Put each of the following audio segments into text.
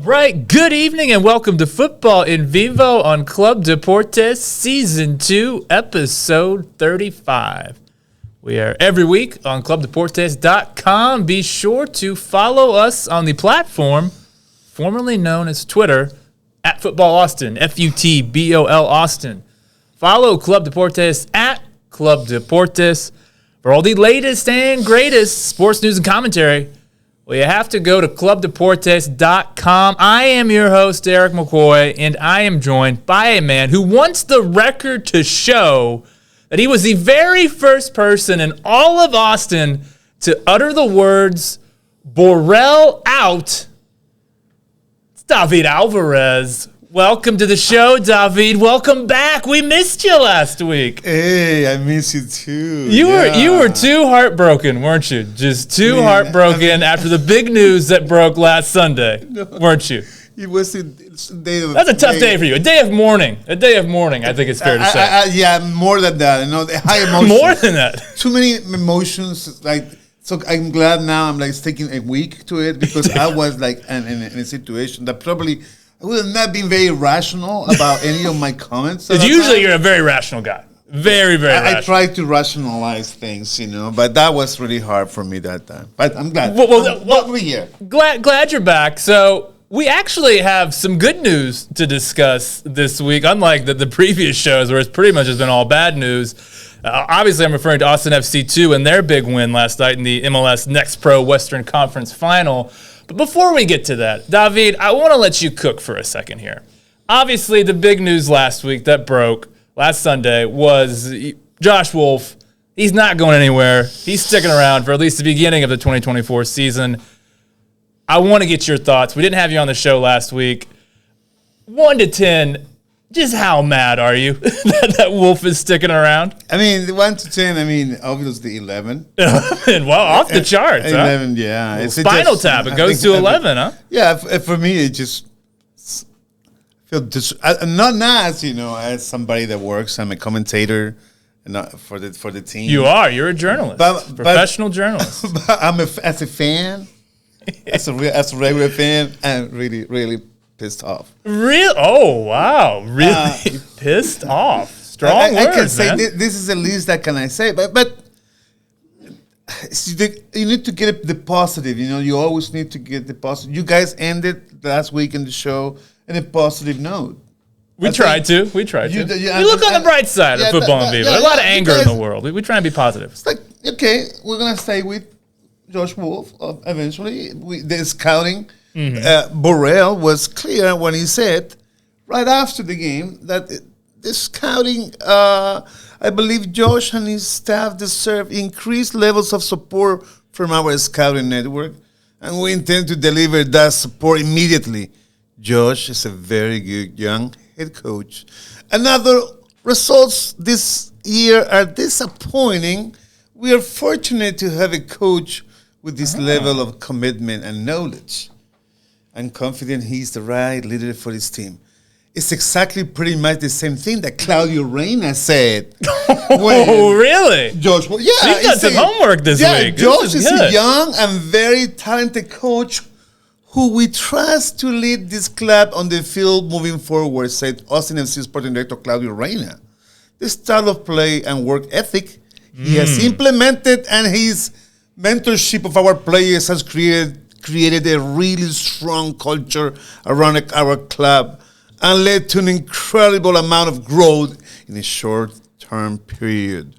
Right, good evening and welcome to Futbol En Vivo on Club Deportes Season 2, Episode 35. We are every week on clubdeportes.com. Be sure to follow us on the platform formerly known as Twitter, at Futbol Austin, Futbol Austin. Follow Club Deportes at Club Deportes for all the latest and greatest sports news and commentary. Well, you have to go to clubdeportes.com. I am your host, Eric McCoy, and I am joined by a man who wants the record to show that he was the very first person in all of Austin to utter the words, Borrell out. It's David Alvarez. Welcome to the show, David. Welcome back. We missed you last week. Hey, I miss you too. You were too heartbroken, weren't you? Just too heartbroken after the big news that broke last Sunday, weren't you? It was a day of... That's a tough day for you. A day of mourning. I think it's fair to say. Yeah, more than that. You know, high emotions. More than that. Too many emotions. So I'm glad now I'm taking a week to it because I was in a situation that probably... I would have not been very rational about any of my comments. Usually you're a very rational guy. Very, very rational. I try to rationalize things, but that was really hard for me that time. But I'm glad. We're here. Glad you're back. So we actually have some good news to discuss this week, unlike the previous shows where it's pretty much just been all bad news. Obviously, I'm referring to Austin FC 2 and their big win last night in the MLS Next Pro Western Conference Final. But before we get to that, David, I want to let you cook for a second here. Obviously, the big news last week that broke last Sunday was Josh Wolf. He's not going anywhere. He's sticking around for at least the beginning of the 2024 season. I want to get your thoughts. We didn't have you on the show last week. 1 to 10, just how mad are you that Wolf is sticking around? I mean, 1 to 10, obviously 11. Well, off the charts, 11, yeah. It's Spinal Tap, it goes to 11, huh? Yeah, for me, it just feels not as somebody that works. I'm a commentator for the team. You're a journalist, professional journalist. But as a fan, as a regular fan, I'm really, really pissed off. Real? Oh, wow. Really pissed off. Strong words, I can say man. This is the least that can I say. But you need to get the positive. You always need to get the positive. You guys ended last week in the show in a positive note. We tried to. We look on the bright side of Futbol En Vivo. There's a lot of anger in the world. We try and be positive. It's like, okay, we're going to stay with Josh Wolf eventually. The scouting. Mm-hmm. Borrell was clear when he said right after the game that the scouting, I believe Josh and his staff deserve increased levels of support from our scouting network, and we intend to deliver that support immediately. Josh is a very good young head coach. Another results this year are disappointing. We are fortunate to have a coach with this level of commitment and knowledge. I'm confident he's the right leader for his team. It's exactly pretty much the same thing that Claudio Reyna said. Oh, really? Josh, yeah. So you got some homework this week. Josh is a young and very talented coach who we trust to lead this club on the field moving forward, said Austin FC Sporting Director Claudio Reyna. The style of play and work ethic he has implemented and his mentorship of our players has created a really strong culture around our club and led to an incredible amount of growth in a short-term period.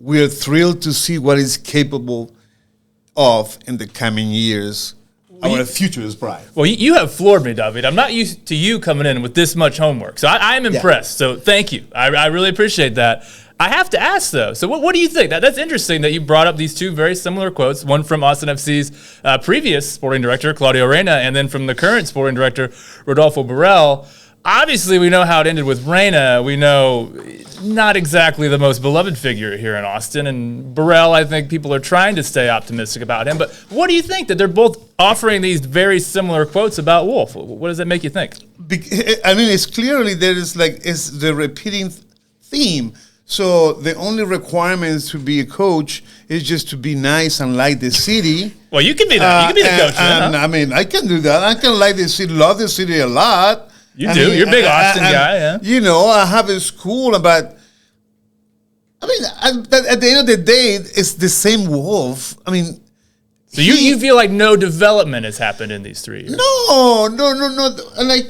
We're thrilled to see what he's capable of in the coming years. Our future is bright. Well, you have floored me, David. I'm not used to you coming in with this much homework, so I am impressed. So thank you. I really appreciate that. I have to ask, though, so what do you think? That's interesting that you brought up these two very similar quotes, one from Austin FC's previous sporting director, Claudio Reyna, and then from the current sporting director, Rodolfo Borrell. Obviously, we know how it ended with Reyna. We know not exactly the most beloved figure here in Austin. And Borrell, I think people are trying to stay optimistic about him. But what do you think that they're both offering these very similar quotes about Wolf? What does that make you think? I mean, it's clearly it's the repeating theme. So the only requirements to be a coach is just to be nice and like the city. Well, you can be that. You can be the coach. I mean, I can do that. I can like the city, love the city a lot. You do. You're a big Austin guy, yeah. You know, I have a school about. I mean, at the end of the day, it's the same Wolf. I mean, so you feel like no development has happened in these 3 years? No. Like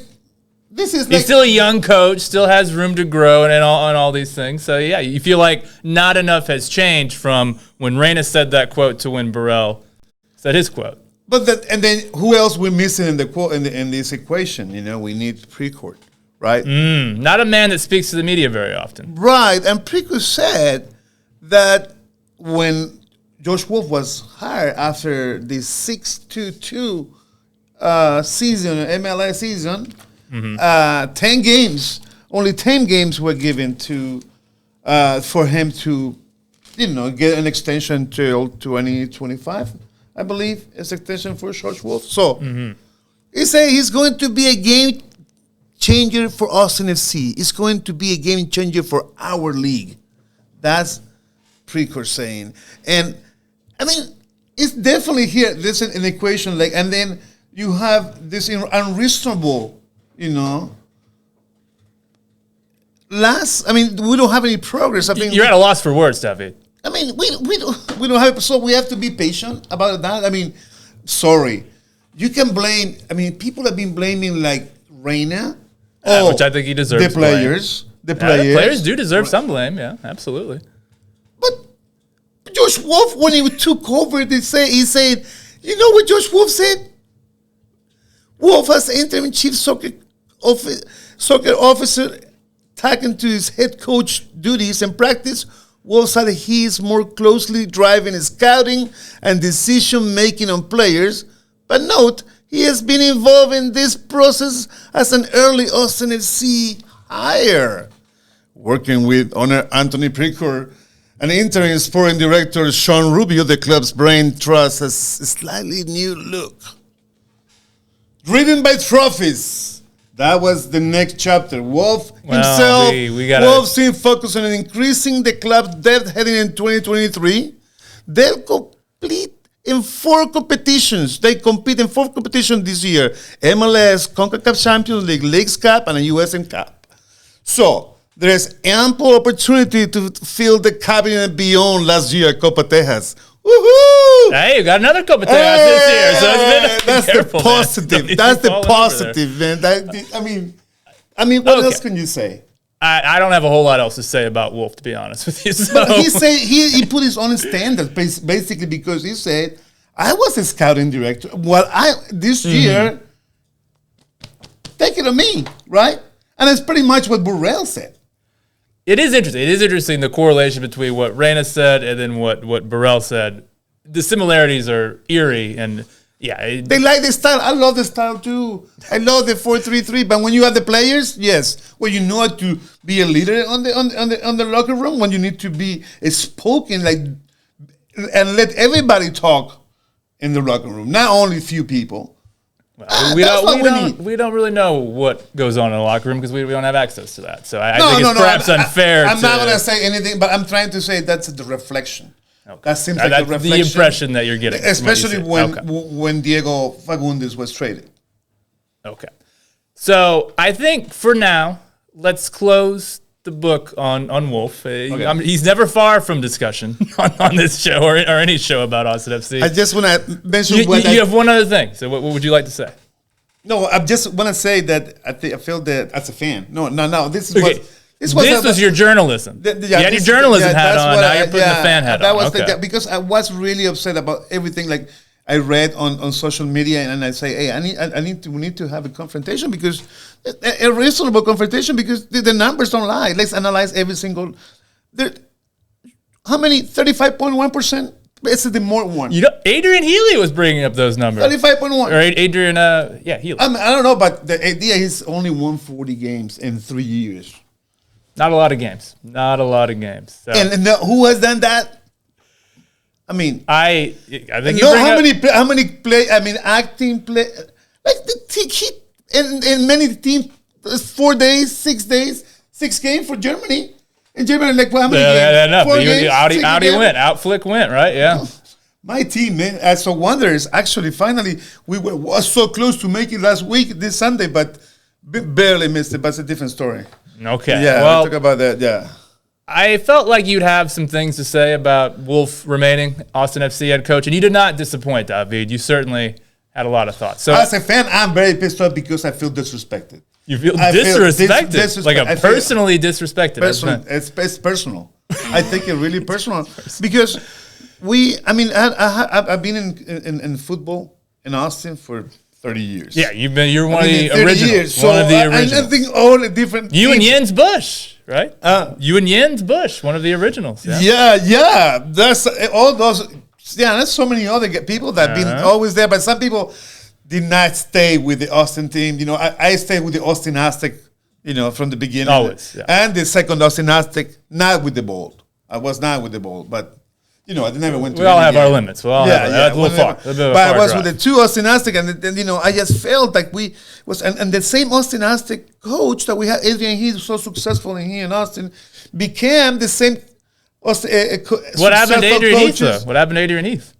this is. He's still a young coach, still has room to grow, and all these things. So yeah, you feel like not enough has changed from when Reyna said that quote to when Borrell said his quote. But and then who else we're missing in the quote in this equation? You know, we need Precourt, right? Not a man that speaks to the media very often. Right, and Precourt said that when Josh Wolf was hired after the 6-2 season, MLS season, 10 games, only 10 games were given to for him to, get an extension till 2025. I believe it's extension for George Wolf. So he said he's going to be a game changer for Austin FC. It's going to be a game changer for our league. That's Precourt saying. And I mean, it's definitely here. There's an equation and then you have this unreasonable, we don't have any progress. I mean, you're at a loss for words, David. I mean, we don't have, so we have to be patient about that. I mean, sorry, you can blame. I mean, people have been blaming Reyna, which I think he deserves. The players, the players do deserve some blame. Yeah, absolutely. But Josh Wolf, when he took over, he said, you know what Josh Wolf said? Wolf, as interim chief soccer officer, taken to his head coach duties and practice. Wolf said he is more closely driving scouting and decision-making on players. But note, he has been involved in this process as an early Austin FC hire. Working with owner Anthony Precourt and interim sporting director Sean Rubio, the club's brain trust has a slightly new look. Driven by trophies. That was the next chapter. Wolf himself, Wolf seemed focused on increasing the club's depth heading in 2023. They'll compete in 4 competitions. They compete in 4 competitions this year. MLS, CONCACAF Champions League, Leagues Cup, and a USM Cup. So, there's ample opportunity to fill the cabinet beyond last year, Copa Tejas. Woohoo! Hey, you got another Copa Tejas this year. So that's the positive. That's the positive, man. I mean, what else can you say? I don't have a whole lot else to say about Wolf, to be honest with you. So. But he put his own standard basically because he said, I was a scouting director. Well, this year, take it on me, right? And it's pretty much what Borrell said. It is interesting. It is interesting, the correlation between what Reyna said and then what Borrell said. The similarities are eerie, and yeah. They like the style. I love the style too. I love the 4-3-3. But when you have the players, yes. When you know how to be a leader on the locker room, when you need to be spoken and let everybody talk in the locker room, not only few people. Well, we don't really know what goes on in the locker room because we don't have access to that. So I think it's perhaps unfair. I'm not going to say anything, but I'm trying to say that's the reflection. Okay. That seems like the reflection. The impression that you're getting. Especially when Diego Fagundes was traded. Okay. So I think for now, let's close the book on Wolf. Okay. He's never far from discussion on this show or any show about Austin FC. I just want to mention you have one other thing. So what would you like to say? No, I just want to say that I feel that as a fan. No. This is Okay. what This was your journalism. You had your journalism hat on. Now you're putting the fan hat on. Okay. Because I was really upset about everything. Like I read on social media, and I say, hey, we need to have a confrontation, because a reasonable confrontation, because the numbers don't lie. Let's analyze every single. How many? 35.1%. It's the more one. Adrien Heath was bringing up those numbers. 35.1. Or Adrien, Heath. I don't know, but the idea is only won 40 games in 3 years. Not a lot of games. So. And who has done that? I mean, I think how many play? I mean, acting play. Like in many teams, 4 days, 6 days, 6 games for Germany. In Germany, like how many games? Enough. 4 games, Audi went. Outflick went. Right? Yeah. My team, man, as so wonders. Actually, finally, we was so close to making last week, this Sunday, but barely missed it. But it's a different story. Okay. Yeah. Well, we'll talk about that. Yeah. I felt like you'd have some things to say about Wolf remaining Austin FC head coach, and you did not disappoint, David. You certainly had a lot a So as a fan, I'm very pissed off because I feel disrespected. You feel disrespected? Like personally disrespected. It's personal. I think it's really personal because I've been in football in Austin for 30 years. Yeah, you're one of the originals. One of the originals. I think all the different. You and Jens Busch, right? You and Jens Busch, one of the originals. Yeah. That's all those. Yeah, there's so many other people that have been always there, but some people did not stay with the Austin team. I stayed with the Austin Aztec, from the beginning. Always, yeah. And the second Austin Aztec, not with the ball. I was not with the ball, but, I never went to We all have our limits. That's a little far. But I was with the two Austin Aztec, and then, I just felt like and the same Austin Aztec coach that we had, Adrien Heath, so successful in Austin, became the same. What happened to Adrien Heath, though? What happened to Adrien Heath?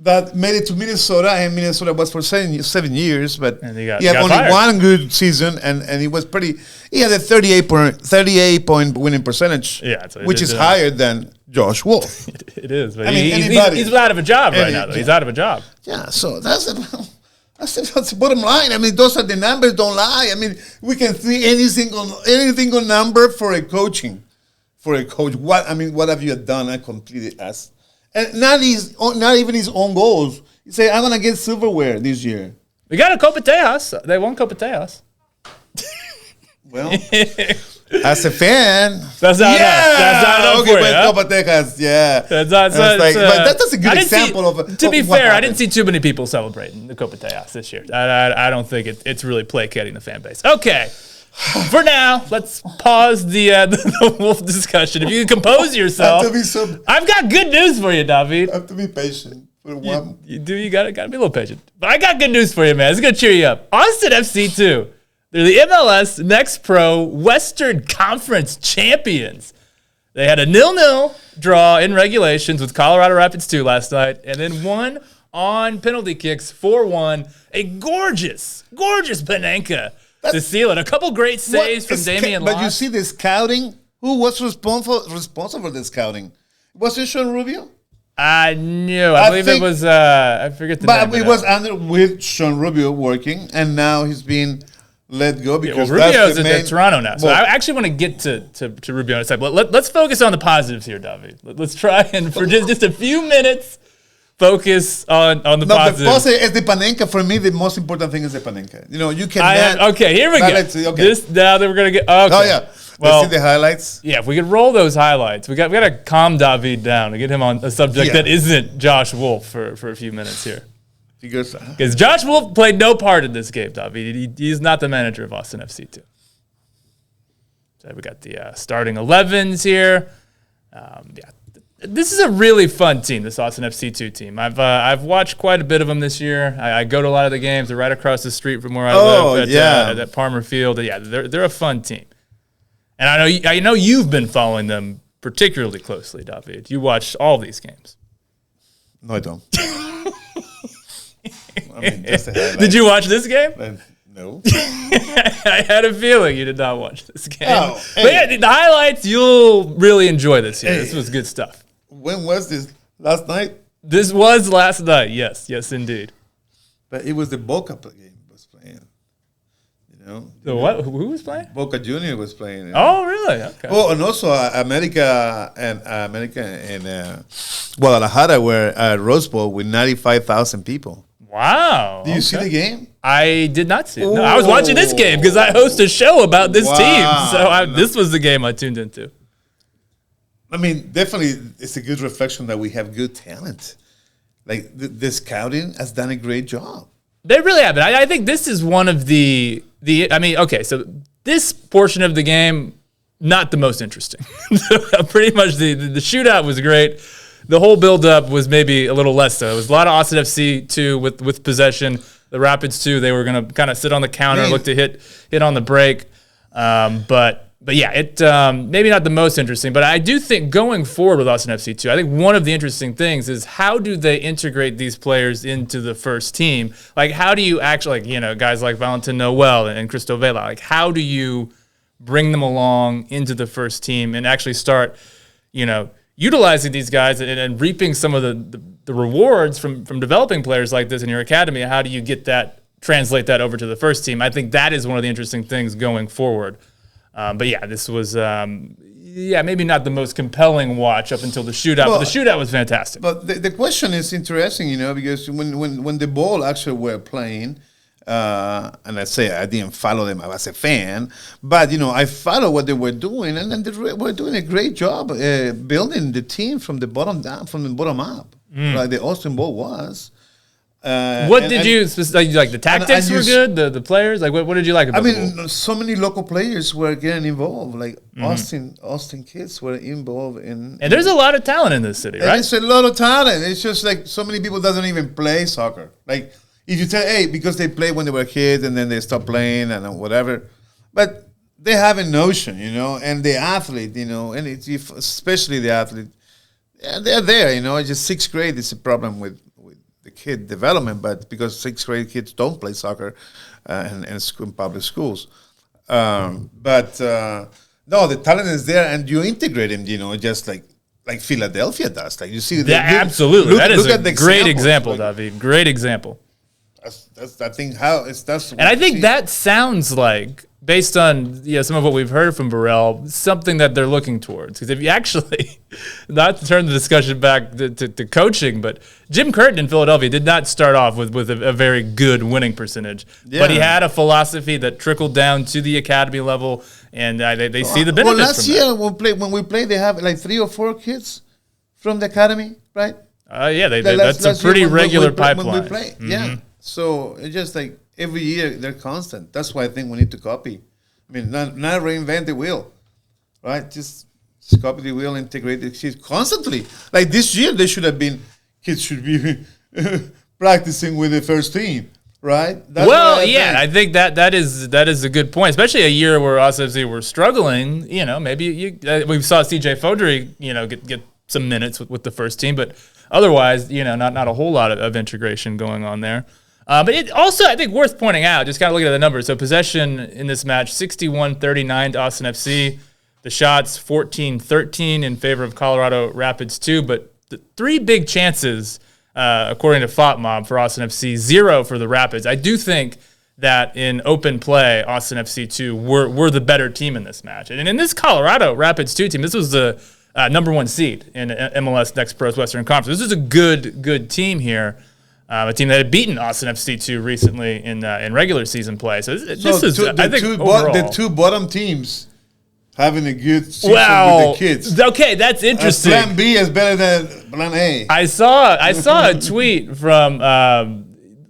That made it to Minnesota, and Minnesota was for 7 years, but he had only fired. one good season, and he was he had a 38 point winning percentage, which is higher than Josh Wolf. It is, but he's out of a job right now, though. He's out of a job. Yeah, so that's the bottom line. I mean, those are the numbers, don't lie. I mean, we can see any single number for a coach. What have you done? I completely asked. And not even his own goals. He say, I'm gonna get silverware this year. We got a Copa Tejas. They won Copa Tejas. Well, as a fan, that's not enough. That's not enough for you, Copa Tejas, yeah. That's not, but that's a good example of. To be fair, I didn't see too many people celebrating the Copa Tejas this year. I don't think it's really placating the fan base. Okay. For now, let's pause the Wolf discussion. If you can compose yourself, I've got good news for you, David. I have to be patient. You gotta be a little patient. But I got good news for you, man. It's gonna cheer you up. Austin FC 2. They're the MLS Next Pro Western Conference champions. They had a 0-0 draw in regulations with Colorado Rapids 2 last night, and then won on penalty kicks 4-1. A gorgeous Panenka to seal it. A couple great saves from Damian Lott. But you see the scouting? Who was responsible for the scouting? Was it Sean Rubio? I believe it was, I forget the name. But it was with Sean Rubio working, and now he's being let go because Rubio's at Toronto now. So I actually want to get to Rubio in a second. But let's focus on the positives here, David. Let's try and for just a few minutes focus on the positives. The positive is the Panenka. For me, the most important thing is the Panenka. You can. Okay, here we go. Okay. Now that we're gonna get. Okay. Oh yeah. Well, let's see the highlights. Yeah, if we could roll those highlights, we got to calm David down and get him on a subject that isn't Josh Wolf for a few minutes here. Because Josh Wolf played no part in this game, David. He's not the manager of Austin FC 2. So we got the starting 11s here. This is a really fun team, this Austin FC 2 team. I've watched quite a bit of them this year. I go to a lot of the games. They're right across the street from where I live at Palmer Field. Yeah, they're a fun team. And I know you've been following them particularly closely, David. You watched all these games. No, I don't. Did you watch this game? No. I had a feeling you did not watch this game. Oh, but yeah, the highlights, you'll really enjoy this year. This was good stuff. When was this? Last night? This was last night, yes, indeed. But it was the Boca game. So what? Who was playing? Boca Junior was playing. Oh, really? Okay. Oh, and also America and Guadalajara were at Rose Bowl with 95,000 people. Wow. Did you see the game? I did not see it. No, I was watching this game because I host a show about this team. So this was the game I tuned into. I mean, definitely, it's a good reflection that we have good talent. Like, the scouting has done a great job. They really have. I think this is one of the. I mean, okay, so this portion of the game, not the most interesting. Pretty much the shootout was great. The whole build-up was maybe a little less so. It was a lot of Austin FC, too, with possession. The Rapids, too, they were going to kind of sit on the counter, look to hit on the break. But yeah, it maybe not the most interesting, but I do think going forward with Austin FC too, I think one of the interesting things is how do they integrate these players into the first team? Like, how do you actually, guys like Valentin Noel and Cristo Vela, like, how do you bring them along into the first team and actually start, utilizing these guys and reaping some of the rewards from developing players like this in your academy? How do you translate that over to the first team? I think that is one of the interesting things going forward. But yeah, this was maybe not the most compelling watch up until the shootout, but the shootout was fantastic. But the question is interesting, because when the ball actually were playing, and I say I didn't follow them as a fan, but I follow what they were doing, and then they were doing a great job building the team from the bottom down, from the bottom up, like the Austin Ball was. What did you like? The tactics were good. The players, like what did you like about? So many local players were getting involved. Like Austin kids were involved in. And there's a lot of talent in this city, right? It's a lot of talent. It's just like so many people doesn't even play soccer. Like if you tell, because they played when they were kids and then they stopped playing and whatever, but they have a notion, and the athlete, and especially the athlete, they're there, Just sixth grade is a problem with the kid development, but because sixth grade kids don't play soccer in public schools. No, the talent is there, and you integrate them, just like Philadelphia does. Like you see, absolutely. That is a great example, David. Great example. That's I think how it's that's. And I think that sounds like, based on some of what we've heard from Borrell, something that they're looking towards. Because if you actually, not to turn the discussion back to coaching, but Jim Curtin in Philadelphia did not start off with a very good winning percentage. Yeah. But he had a philosophy that trickled down to the academy level, and they see the benefits. Well, last year when we played, they have like 3 or 4 kids from the academy, right? That's a pretty regular pipeline. When we play, yeah. So it's just like every year they're constant. That's why I think we need to copy. I mean, not reinvent the wheel, right? Just copy the wheel, integrate the kids constantly. Like this year, kids should be practicing with the first team, right? I think that is a good point, especially a year where us FC were struggling. Maybe we saw CJ Fodry, get some minutes with the first team, but otherwise, not a whole lot of integration going on there. But it also, I think, worth pointing out, just kind of looking at the numbers. So possession in this match, 61-39 to Austin FC. The shots, 14-13 in favor of Colorado Rapids 2. But the 3 big chances, according to FOTMob, for Austin FC, 0 for the Rapids. I do think that in open play, Austin FC 2 were the better team in this match. And in this Colorado Rapids 2 team, this was the number 1 seed in MLS Next Pro's Western Conference. This is a good team here. A team that had beaten Austin FC 2 recently in regular season play. So this is, I think, overall. The 2 bottom teams having a good season with the kids. Okay, that's interesting. Plan B is better than Plan A. I saw a tweet from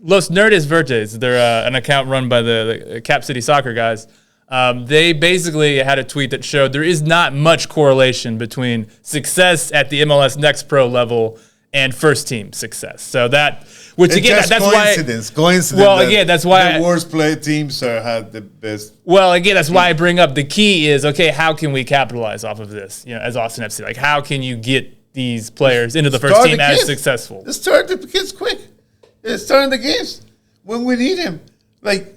Los Nerdes Verdes. They're an account run by the Cap City Soccer guys. They basically had a tweet that showed there is not much correlation between success at the MLS Next Pro level and first team success. So that's coincidence. Well, again, that's why the worst play teams have the best. Well, again, that's why I bring up the key is, okay, how can we capitalize off of this? As Austin FC, like how can you get these players into the first team as successful? Let's start the kids quick. Start the games when we need them. Like,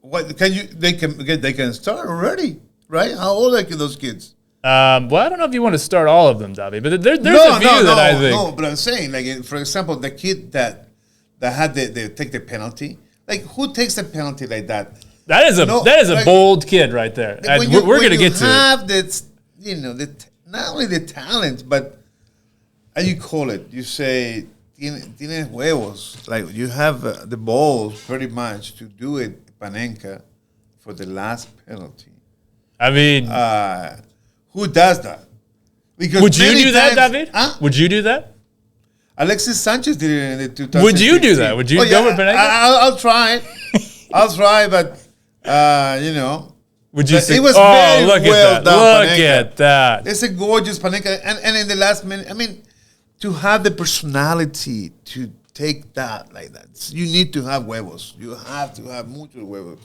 what can you? They can start already, right? How old are those kids? Well, I don't know if you want to start all of them, Davi, but there's a few that I think. No, but I'm saying, like, for example, the kid that had they take the penalty, like, who takes the penalty like that? That is a bold kid right there. We're going to get to it. Have that, not only the talent, but how you call it? You say tiene huevos. Like you have the balls pretty much to do it, Panenka, for the last penalty. I mean, who does that? Because would you do that, David? Huh? Would you do that? Alexis Sanchez did it in the 2016. Would you do that? Would you go with Panenka? I'll try. I'll try, but Would you say? It was very look well at that! done, Look Panenka. at that! It's a gorgeous Panenka, and in the last minute, I mean, to have the personality to take that like that, you need to have huevos. You have to have mucho huevos,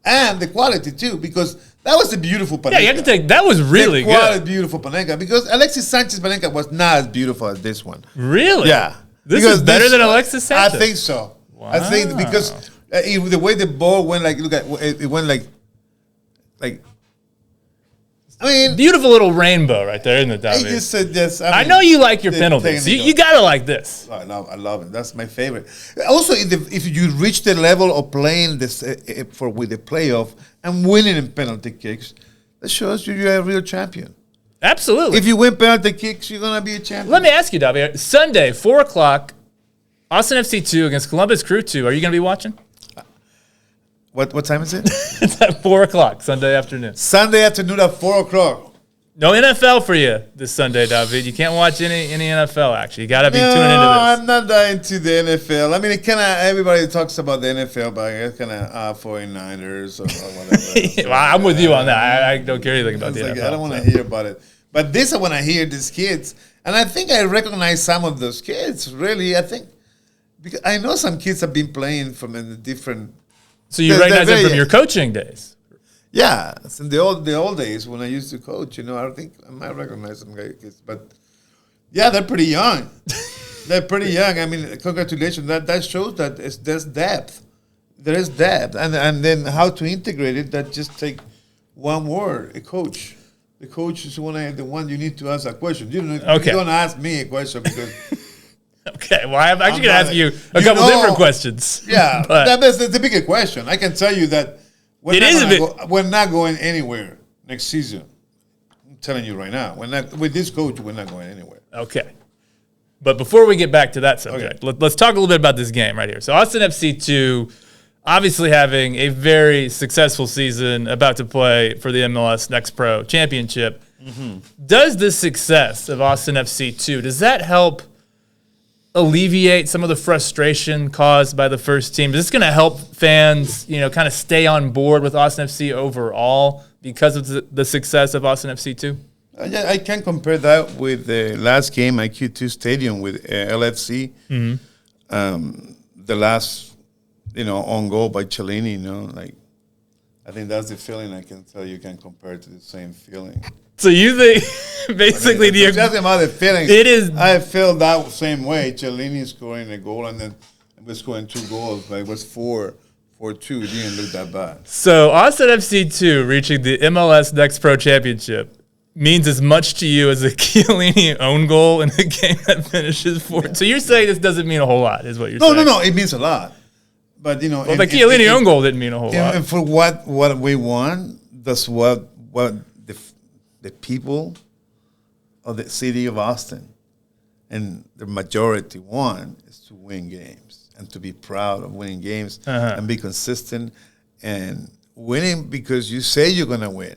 and the quality too, because that was a beautiful Panenka. Yeah, you have to take. That was really the quality, good. Beautiful Panenka, because Alexis Sanchez Panenka was not as beautiful as this one. Really? Yeah. This is better than Alexis Sanchez. I think so. Wow. I think because the way the ball went, like, look at it went like. I mean, beautiful little rainbow right there, isn't it, David? I just said yes. I know you like your penalties. You gotta like this. I love it. That's my favorite. Also, if you reach the level of playing this with the playoff and winning in penalty kicks, that shows you're a real champion. Absolutely. If you win penalty kicks, you're gonna be a champion. Let me ask you, David. Sunday, 4:00, Austin FC 2 against Columbus Crew 2. Are you gonna be watching? What time is it? It's at 4:00 Sunday afternoon. Sunday afternoon at 4:00. No NFL for you this Sunday, David. You can't watch any NFL action. You got to be tuning into this. I'm not that into the NFL. I mean, everybody talks about the NFL, but it's kind of 49ers or whatever. Well, I'm with you on that. I don't care anything about the NFL. I don't want to hear about it. But this, I want to hear these kids. And I think I recognize some of those kids, really. I think, because I know some kids have been playing from in the different. So you recognize them from your coaching days? Yeah, it's in the old days when I used to coach. I think I might recognize some kids, but yeah, they're pretty young. They're pretty young. I mean, congratulations. That shows that there's depth. There is depth, and then how to integrate it. That just take one word: a coach. The coach is the one you need to ask a question. You don't ask me a question because. Okay, well, I'm actually going to ask you a couple different questions. Yeah, that's the bigger question. I can tell you that we're not going anywhere next season. I'm telling you right now. With this coach, we're not going anywhere. Okay. But before we get back to that subject, let's talk a little bit about this game right here. So Austin FC 2, obviously having a very successful season, about to play for the MLS Next Pro Championship. Mm-hmm. Does the success of Austin FC 2, does that help alleviate some of the frustration caused by the first team? Is this going to help fans, kind of stay on board with Austin FC overall because of the success of Austin FC 2? I can compare that with the last game at Q2 Stadium with LFC. Mm-hmm. The last, on goal by Cellini, I think that's the feeling I can tell you can compare to the same feeling. So you think basically just about the feeling. It is. I feel that same way. Cellini scoring a goal and then we're scoring 2 goals, but it was 4-2. It didn't look that bad. So Austin FC 2 reaching the MLS Next Pro Championship means as much to you as a Chiellini own goal in a game that finishes 4. Yeah. So you're saying this doesn't mean a whole lot, is what you're saying? No. It means a lot. But the Chiellini own goal didn't mean a whole lot. And for what we won, that's what the people of the city of Austin and the majority want is to win games and to be proud of winning games and be consistent and winning because you say you're going to win,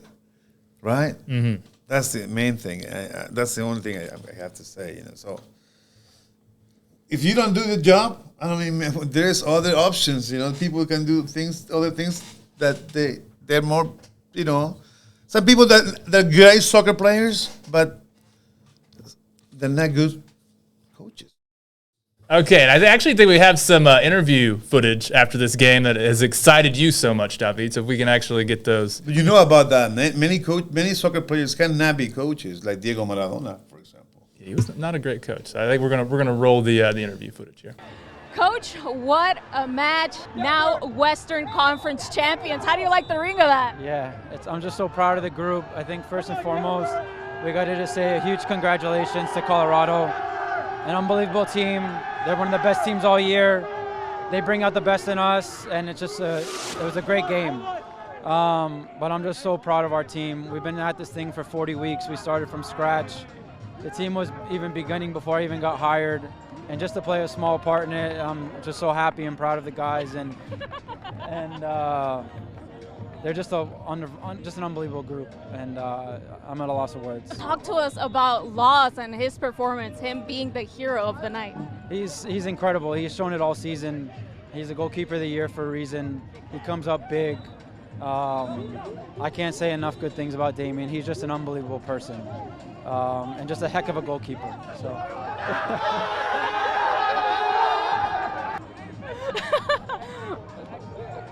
right? Mm-hmm. That's the main thing. That's the only thing I have to say. So if you don't do the job, there's other options. People can do other things that they're more, Some people they're great soccer players, but they're not good coaches. Okay, and I actually think we have some interview footage after this game that has excited you so much, David. So if we can actually get those. You know about that. Many soccer players cannot be coaches, like Diego Maradona, for example. Yeah, he was not a great coach. So I think we're gonna roll the interview footage here. Coach, what a match. Now Western Conference champions. How do you like the ring of that? Yeah, I'm just so proud of the group. I think first and foremost, we got to just say a huge congratulations to Colorado. An unbelievable team. They're one of the best teams all year. they bring out the best in us, and it was a great game. But I'm just so proud of our team. We've been at this thing for 40 weeks. We started from scratch. The team was even beginning before I even got hired. And just to play a small part in it, I'm just so happy and proud of the guys. And they're just an unbelievable group. And I'm at a loss of words. Talk to us about Laws and his performance, him being the hero of the night. He's incredible. He's shown it all season. He's a goalkeeper of the year for a reason. He comes up big. I can't say enough good things about Damien. He's just an unbelievable person, and just a heck of a goalkeeper. So.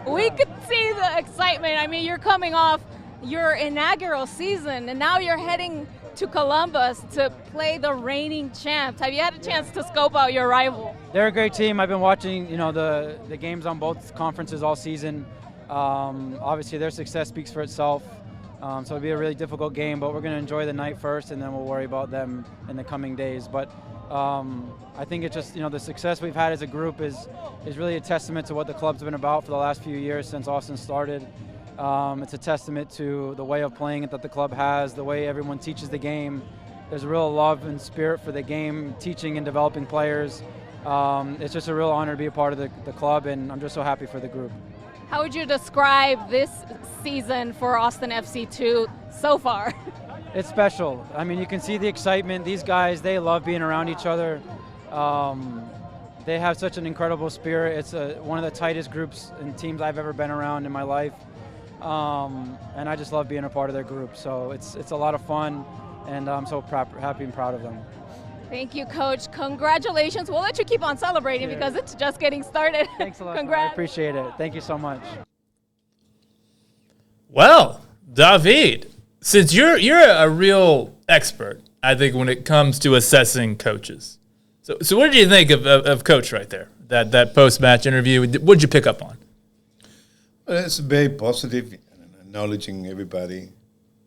We could see the excitement. I mean, you're coming off your inaugural season, and now you're heading to Columbus to play the reigning champs. Have you had a chance to scope out your rival? They're a great team. I've been watching, the games on both conferences all season. Obviously, their success speaks for itself. So it'll be a really difficult game, but we're going to enjoy the night first, and then we'll worry about them in the coming days. But I think it's just, the success we've had as a group is really a testament to what the club's been about for the last few years since Austin started. It's a testament to the way of playing that the club has, the way everyone teaches the game. There's a real love and spirit for the game, teaching and developing players. It's just a real honor to be a part of the club, and I'm just so happy for the group. How would you describe this season for Austin FC2 so far? It's special. I mean, you can see the excitement. These guys, they love being around each other. They have such an incredible spirit. It's one of the tightest groups and teams I've ever been around in my life. And I just love being a part of their group. So it's a lot of fun, and I'm so happy and proud of them. Thank you, Coach. Congratulations. We'll let you keep on celebrating because it's just getting started. Thanks a lot. Congrats. I appreciate it. Thank you so much. Well, David, since you're a real expert, I think, when it comes to assessing coaches. So what did you think of Coach right there? That post-match interview, what did you pick up on? Well, it's very positive, and acknowledging everybody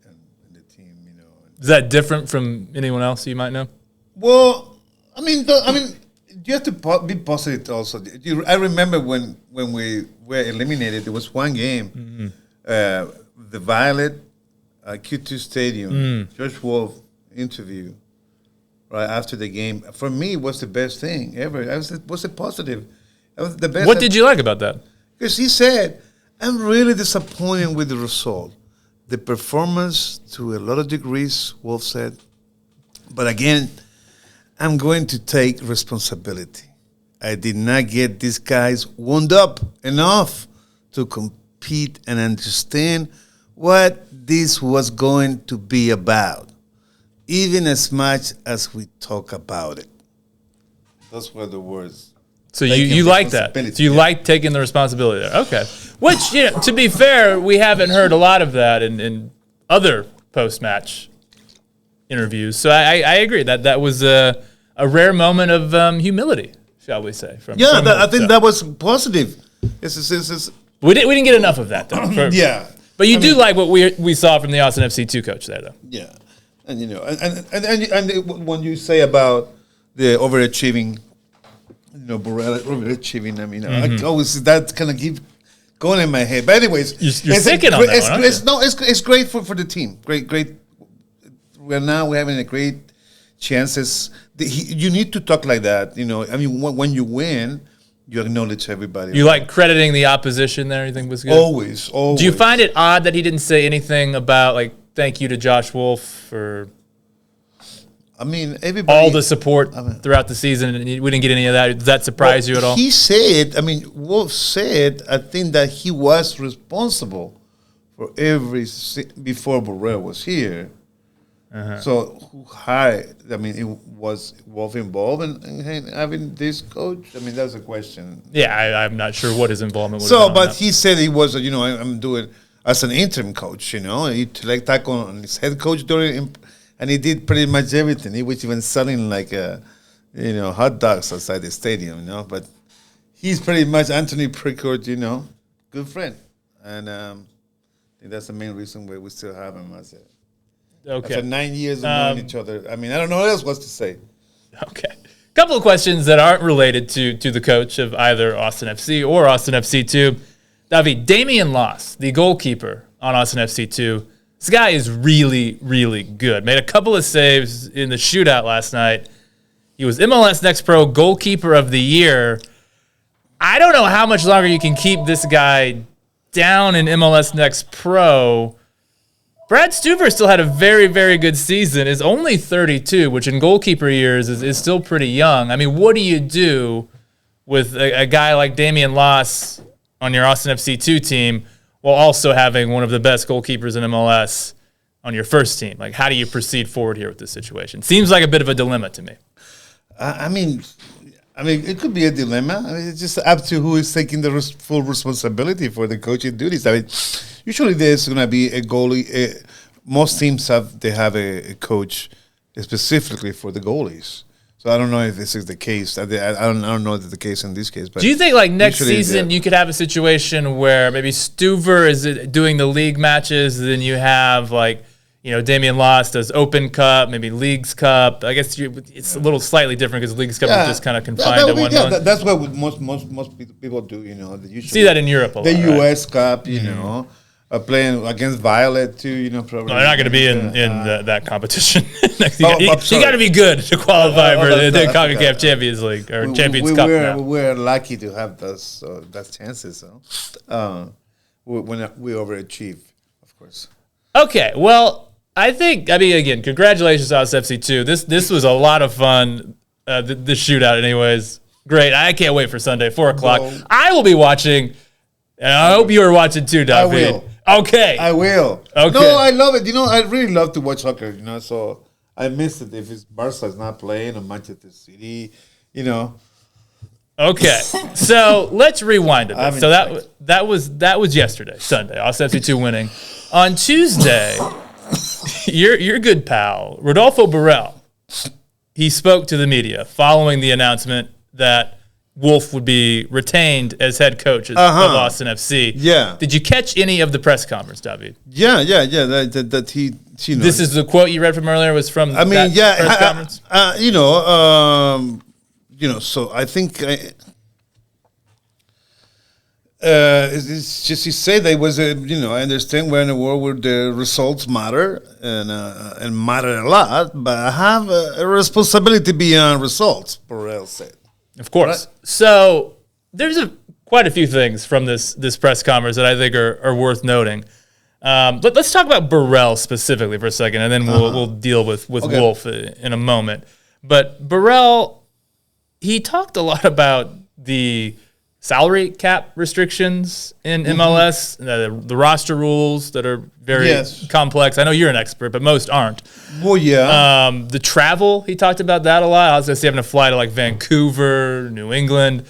and the team, Is that different from anyone else you might know? Well, I mean, you have to be positive also. I remember when we were eliminated, there was one game, the Violet Q2 Stadium, George Wolf interview right after the game. For me, it was the best thing ever. It was a positive. It was the best. What did you like about that? Because he said, I'm really disappointed with the result. The performance, to a lot of degrees, Wolf said. But again, I'm going to take responsibility. I did not get these guys wound up enough to compete and understand what this was going to be about, even as much as we talk about it. Those were the words. So you like that? So you like taking the responsibility there? Okay. Which, to be fair, we haven't heard a lot of that in other post-match interviews. So I agree that was a rare moment of humility, shall we say? I think that was positive. We didn't get enough of that, though. Yeah. But you do like what we saw from the Austin FC2 coach there, though. Yeah. And, and when you say about the overachieving, Borrell overachieving, I always, that kind of keep going in my head. But anyways. You're thinking on that one, aren't you? It's great for the team. Great. We're having a great chances. You need to talk like that. When you win, you acknowledge everybody. You like crediting the opposition there, you think was good? Always. Do you find it odd that he didn't say anything about, like, thank you to Josh Wolf for everybody, all the support throughout the season, and we didn't get any of that? Does that surprise you at all? He said, Wolf said, I think that he was responsible for before Borrell was here. So who hired? It was Wolf involved in having this coach? That's a question. Yeah, I'm not sure what his involvement was. But he said he was, I'm doing as an interim coach. He like tack on his head coach during, and he did pretty much everything. He was even selling hot dogs outside the stadium. But he's pretty much Anthony Prickard. Good friend, and I think that's the main reason why we still have him as a. Okay. After 9 years of knowing each other, I don't know what else was to say. Okay. Couple of questions that aren't related to the coach of either Austin FC or Austin FC2. David, Damian Loss, the goalkeeper on Austin FC2. This guy is really, really good. Made a couple of saves in the shootout last night. He was MLS Next Pro Goalkeeper of the Year. I don't know how much longer you can keep this guy down in MLS Next Pro. Brad Stuver still had a very, very good season. Is only 32, which in goalkeeper years is still pretty young. I mean, what do you do with a guy like Damian Loss on your Austin FC2 team while also having one of the best goalkeepers in MLS on your first team? Like, how do you proceed forward here with this situation? Seems like a bit of a dilemma to me. I mean, it could be a dilemma. I mean, it's just up to who is taking the full responsibility for the coaching duties. I mean, usually there's going to be a goalie. Most teams have a coach specifically for the goalies. So I don't know if this is the case. I don't know if it's the case in this case. But do you think like next season you could have a situation where maybe Stuver is doing the league matches, then you have like, you know, Damian Loss does Open Cup, maybe Leagues Cup. I guess it's a little slightly different because Leagues Cup is just kind of confined to one month. That's what most people do, you know. Usually see that in Europe a lot, the U.S. Cup, you know, playing against Violet too, you know. Probably. No, they're not going to be in that competition. You got to be good to qualify for the CONCACAF Champions League or Champions Cup now. We're lucky to have those chances, so when we overachieve, of course. Okay, well, I mean, again, congratulations to us, FC2. This was a lot of fun, the shootout anyways. Great. I can't wait for Sunday, 4 o'clock. Well, I will be watching, and I hope you are watching too, David. I will. Okay. I will. Okay. No, I love it. You know, I really love to watch soccer, you know, so I miss it if Barca's not playing or Manchester City, you know. Okay, so let's rewind a bit. So that was yesterday, Sunday. Austin FC2 winning. On Tuesday, your good pal Rodolfo Borrell, he spoke to the media following the announcement that Wolf would be retained as head coach of Austin FC. Yeah. Did you catch any of the press conference, David? Yeah. That he you know. This is the quote you read from earlier. Was from press conference. You know, so I think it's just you say that was you know, I understand we're in a world where the results matter and matter a lot, but I have a responsibility beyond results, Borrell said. Of course. Right. So there's quite a few things from this press conference that I think are worth noting. But let's talk about Borrell specifically for a second, and then we'll deal with Wolf in a moment. But Borrell, he talked a lot about the salary cap restrictions in MLS, the roster rules that are very complex. I know you're an expert, but most aren't. Well, yeah. The travel, he talked about that a lot. I was going to say having to fly to like Vancouver, New England.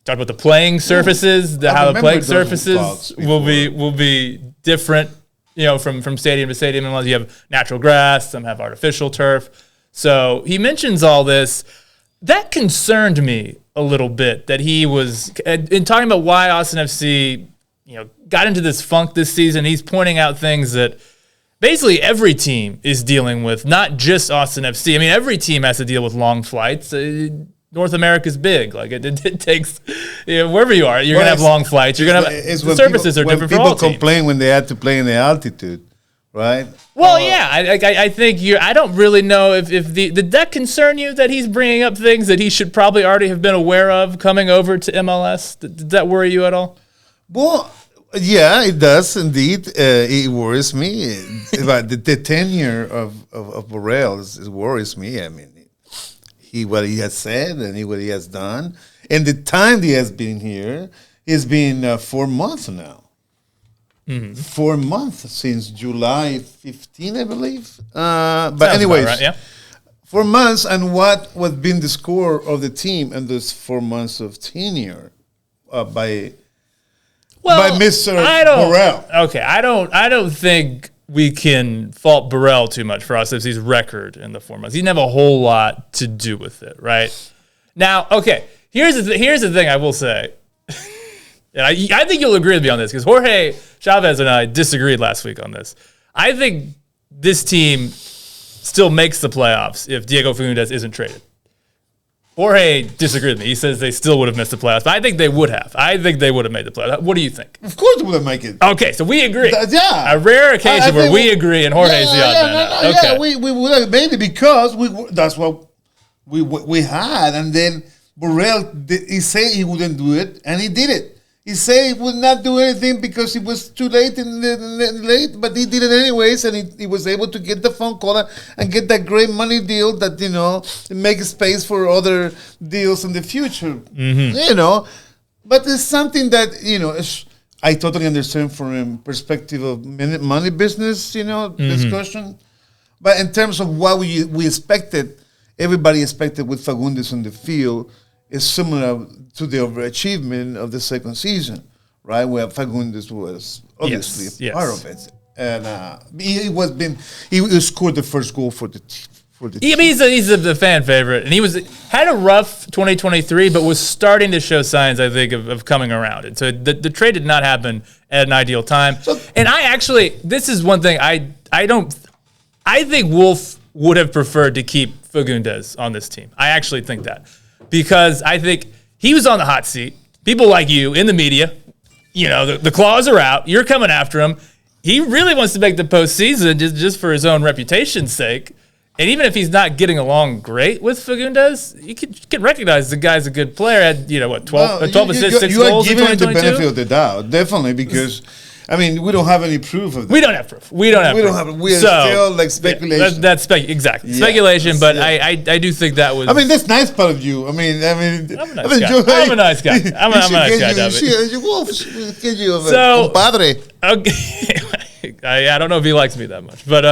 Talked about the playing surfaces, how the playing surfaces will be different, you know, from stadium to stadium. Unless you have natural grass, some have artificial turf. So he mentions all this. That concerned me a little bit, that he was in talking about why Austin FC, you know, got into this funk this season. He's pointing out things that basically every team is dealing with, not just Austin FC. I mean, every team has to deal with long flights. North America's big. Like it takes, you know, wherever you are, you're gonna have long flights. You're gonna have the surfaces are different for all teams. People complain when they have to play in the altitude. Right. Well, yeah, I think I don't really know if did that concern you, that he's bringing up things that he should probably already have been aware of coming over to MLS? Did that worry you at all? Well, yeah, it does indeed. It worries me. But the tenure of Borrell worries me. I mean, what he has said and what he has done, and the time he has been here, it's been 4 months now. Mm-hmm. 4 months since July 15, I believe. But anyways, right, yeah. 4 months, and what was been the score of the team in those 4 months of tenure by Mr. Borrell? Okay, I don't think we can fault Borrell too much for USFC's record in the 4 months. He didn't have a whole lot to do with it, right? Now, okay, here's the thing I will say. And I think you'll agree with me on this, because Jorge Chavez and I disagreed last week on this. I think this team still makes the playoffs if Diego Fagundez isn't traded. Jorge disagreed with me. He says they still would have missed the playoffs. But I think they would have. I think they would have made the playoffs. What do you think? Of course, we would have made it. Okay, so we agree. Yeah, a rare occasion where we agree and Jorge's the odd man out. Okay. Yeah, we would have made it because that's what we had, and then Borrell he said he wouldn't do it, and he did it. He said he would not do anything because it was too late but he did it anyways, and he was able to get the phone call and get that great money deal that, make space for other deals in the future, But it's something that, I totally understand from a perspective of money business, discussion. But in terms of what we expected, everybody expected with Fagundes on the field, is similar to the overachievement of the second season, right? Where Fagundes was obviously part of it, and he scored the first goal for the team. I mean, he's the fan favorite, and he had a rough 2023, but was starting to show signs, I think, of coming around. And so the trade did not happen at an ideal time. And this is one thing I think Wolf would have preferred to keep Fagundes on this team. I actually think that. Because I think he was on the hot seat. People like you in the media, the claws are out. You're coming after him. He really wants to make the postseason just for his own reputation's sake. And even if he's not getting along great with Fagundes, you can recognize the guy's a good player. Had 12 assists, 6 goals in 2022. You are giving him the benefit of the doubt, definitely, because. I mean, we don't have any proof of that. We don't have proof. We're still like speculation. That's exactly speculation. But I do think that was. I mean, that's nice part of you. I'm a nice guy. I'm a nice guy. David. Compadre. Okay. I don't know if he likes me that much, but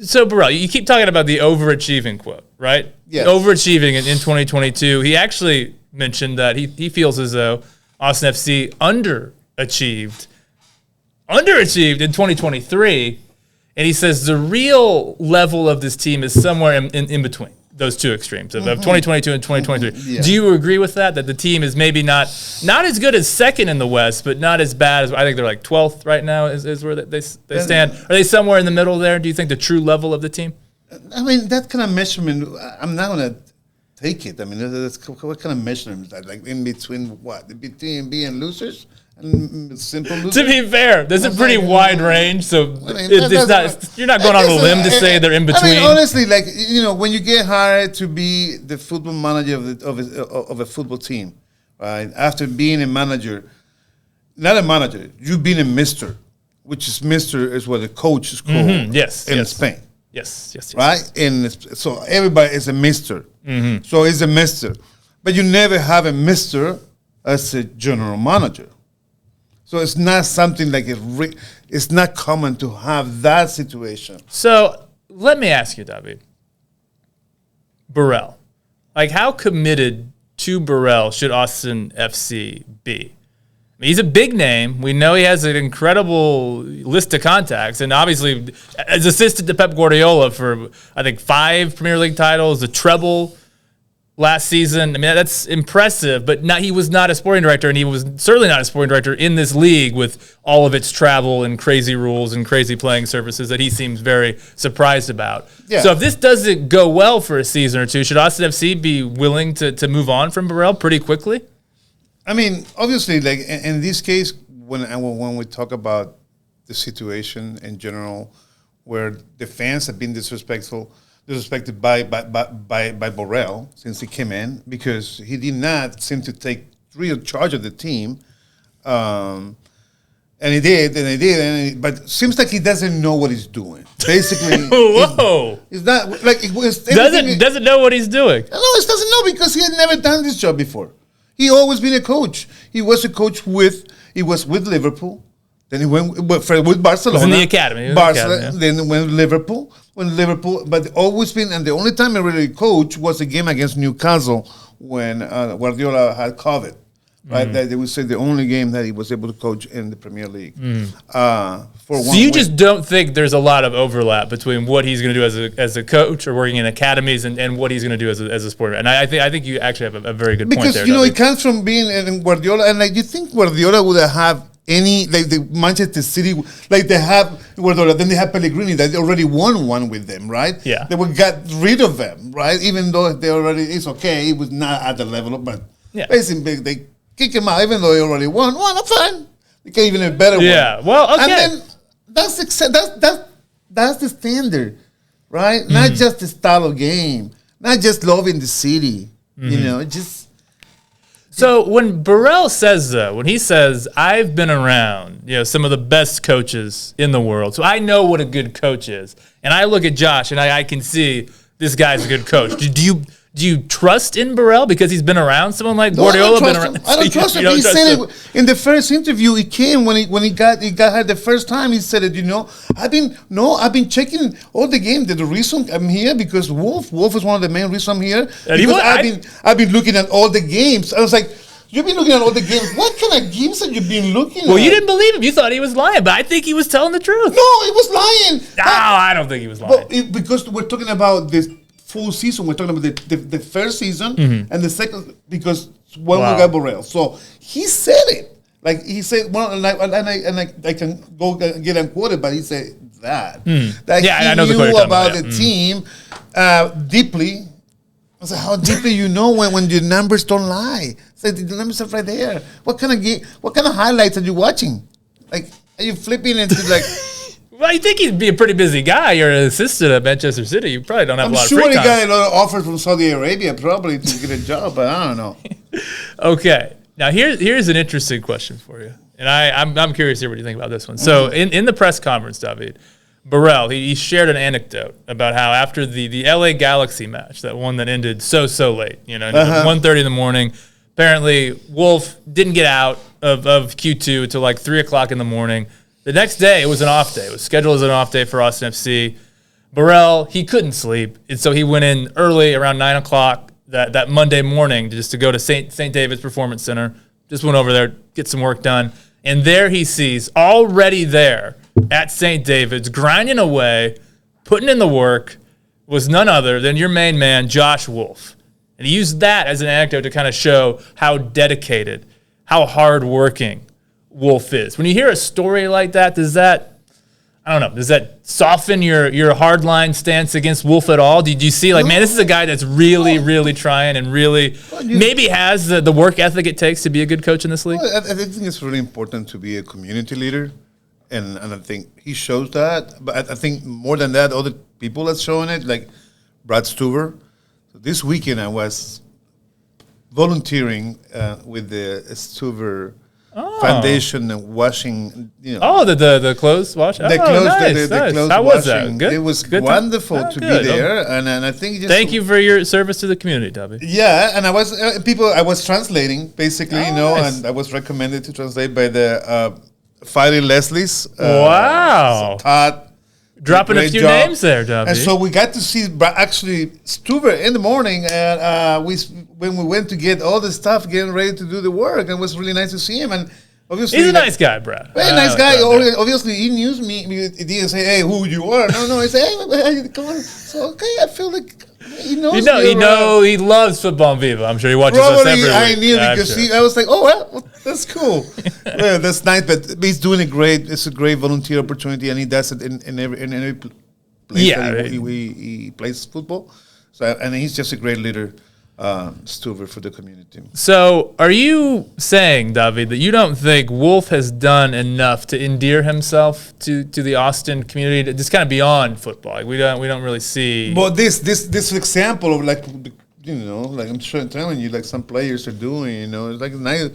so Borrell, you keep talking about the overachieving quote, right? Yes. Overachieving in 2022. He actually mentioned that he feels as though Austin FC underachieved in 2023, and he says the real level of this team is somewhere in between those two extremes of 2022 and 2023. Yeah. Do you agree with that the team is maybe not as good as second in the West, but not as bad as I think they're like 12th right now is where they stand? Are they somewhere in the middle there? Do you think the true level of the team? I mean, that kind of measurement, I'm not going to take it. I mean, what kind of measurement is that? Like in between what? Between being losers? Simple losers? To be fair, there's a pretty wide range, so you're not going on a limb to say they're in between. I mean, honestly, when you get hired to be the football manager of a football team, right? After being a manager, not a manager, you've been a mister, which is mister is what the coach is called in Spain. Yes. Right? So everybody is a mister. Mm-hmm. So it's a mister. But you never have a mister as a general manager. So it's not something like it's not common to have that situation. So let me ask you, David. Borrell. Like, how committed to Borrell should Austin FC be? I mean, he's a big name. We know he has an incredible list of contacts, and obviously as assistant to Pep Guardiola for, I think, 5 Premier League titles, a treble last season. I mean, that's impressive, but he was not a sporting director, and he was certainly not a sporting director in this league with all of its travel and crazy rules and crazy playing surfaces that he seems very surprised about. Yeah. So if this doesn't go well for a season or two, should Austin FC be willing to move on from Borrell pretty quickly? I mean, obviously, like in this case, when we talk about the situation in general, where the fans have been disrespected by Borrell since he came in, because he did not seem to take real charge of the team, and he did, but it seems like he doesn't know what he's doing. Basically, he's not like doesn't know what he's doing. No, he doesn't know because he had never done this job before. He always been a coach. He was a coach with Liverpool. Then he went with Barcelona. He was in the academy. Then went with Liverpool. But always been, and the only time he really coached was a game against Newcastle when Guardiola had COVID. Right, that they would say the only game that he was able to coach in the Premier League. So you just don't think there's a lot of overlap between what he's going to do as a coach or working in academies and what he's going to do as a sport. And I think you actually have a very good point there. Because it comes from being in Guardiola, and like you think Guardiola would have any like the Manchester City, like they have then they have Pellegrini that they already won one with them, right? Yeah. They would got rid of them, right? Even though they already it's okay, it was not at the level, but basically they kick him out, even though he already won. Well, that's fine. They can even a better one. Yeah. Well, okay. And then that's the standard, right? Not just the style of game, not just loving the city, you know, just. So when Borrell says, though, when he says, I've been around, some of the best coaches in the world, so I know what a good coach is, and I look at Josh and I can see this guy's a good coach. Do you trust in Borrell because he's been around someone like Guardiola? I don't trust him. He said it in the first interview. He came when he got hired the first time. He said it. I've been checking all the games. The reason I'm here because Wolf is one of the main reasons I'm here. Because I've been looking at all the games. I was like, you've been looking at all the games. What kind of games have you been looking at? Well, you didn't believe him. You thought he was lying, but I think he was telling the truth. No, he was lying. No, I don't think he was lying. Because we're talking about this full season. We're talking about the first season and the second because when we got Borrell. So he said it. Like he said, I can go get unquoted, but he said that. That he I know knew about the team deeply. I said, how deeply you know when your numbers don't lie? I said, the numbers are right there. What kind of highlights are you watching? Like, are you flipping into like? Well, you think he'd be a pretty busy guy. You're an assistant at Manchester City. You probably don't have a lot of free time. I'm sure he got a lot of offers from Saudi Arabia probably to get a job, but I don't know. Okay. Now, here's an interesting question for you. And I'm curious to hear what you think about this one. So, in the press conference, David, Borrell, he shared an anecdote about how after the LA Galaxy match, that one that ended so late, 1:30 in the morning, apparently Wolf didn't get out of Q2 until like 3 o'clock in the morning. The next day, it was an off day. It was scheduled as an off day for Austin FC. Borrell, he couldn't sleep, and so he went in early, around 9 o'clock that Monday morning, just to go to St. David's Performance Center. Just went over there, get some work done. And there he sees, already there at St. David's, grinding away, putting in the work, was none other than your main man, Josh Wolf. And he used that as an anecdote to kind of show how dedicated, how hardworking Wolf is. When you hear a story like that, does that soften your hardline stance against Wolf at all? Did you see, man, this is a guy that's really, really trying and really maybe has the work ethic it takes to be a good coach in this league? Well, I think it's really important to be a community leader, and I think he shows that. But I think more than that, other people are showing it, like Brad Stuver. So this weekend I was volunteering with the Stuver Foundation and washing, the clothes wash. The clothes How was that? washing. Good. It was good wonderful to be there, and I think thank you for your service to the community, Dubby. Yeah, and I was translating basically, nice. and I was recommended to translate by the Filey Leslie's. Wow, Todd. Dropping a few names there, Dubby. And so we got to see actually Stuver in the morning, and when we went to get all the stuff, getting ready to do the work, and it was really nice to see him. And obviously, he's a nice guy, Brad. Very nice guy. Obviously, he knew me. He didn't say, "Hey, who you are?" No. He said, "Hey, come on." So okay, I feel like he knows. He loves Futbol En Vivo. I'm sure he watches us every week. I knew because I was like, "Oh, well, that's cool." Yeah, that's nice. But he's doing it's a great volunteer opportunity, and he does it in every place. Yeah, he plays football. So and he's just a great leader. Stuver for the community. So, are you saying, David, that you don't think Wolf has done enough to endear himself to the Austin community, just kind of beyond football? Like we don't really see. But this example of like I'm telling you, like some players are doing. It's like nice. It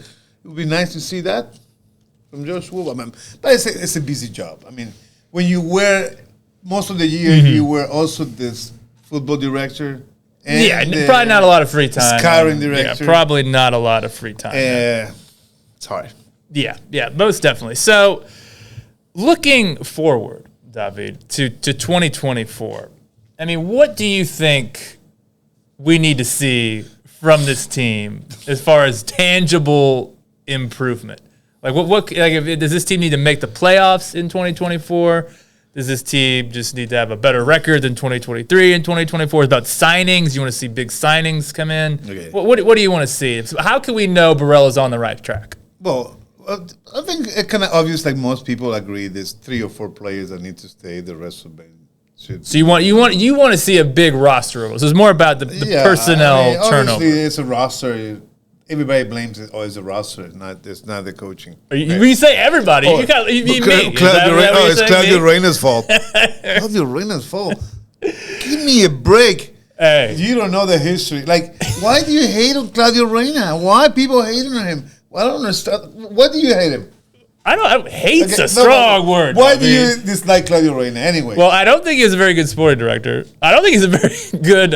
would be nice to see that from Josh Wolf. But it's a busy job. I mean, when you were most of the year, you were also this football director. Probably not a lot of free time. Scouting director. Yeah, probably not a lot of free time. It's hard. Yeah, most definitely. So, looking forward, David, to 2024, I mean, what do you think we need to see from this team as far as tangible improvement? Like, does this team need to make the playoffs in 2024? Does this team just need to have a better record than 2023 and 2024? It's about signings. You want to see big signings come in? Okay. What do you want to see? How can we know Borrell is on the right track? Well, Well, I think it's kind of obvious. Like most people agree, there's 3 or 4 players that need to stay. The rest of them should. So you want to see a big roster. So it's more about the personnel turnover. Obviously, it's a roster. Everybody blames it. Oh, it's a roster. It's not the coaching. When you say everybody, you mean me. It's Claudio Reyna's fault. Claudio Reyna's fault. Give me a break. Hey. You don't know the history. Like, why do you hate on Claudio Reyna? Why people hating on him? Well, I don't understand. What do you hate him? I don't. Hate's a strong word. Why do you dislike Claudio Reyna anyway? Well, I don't think he's a very good sporting director. I don't think he's a very good.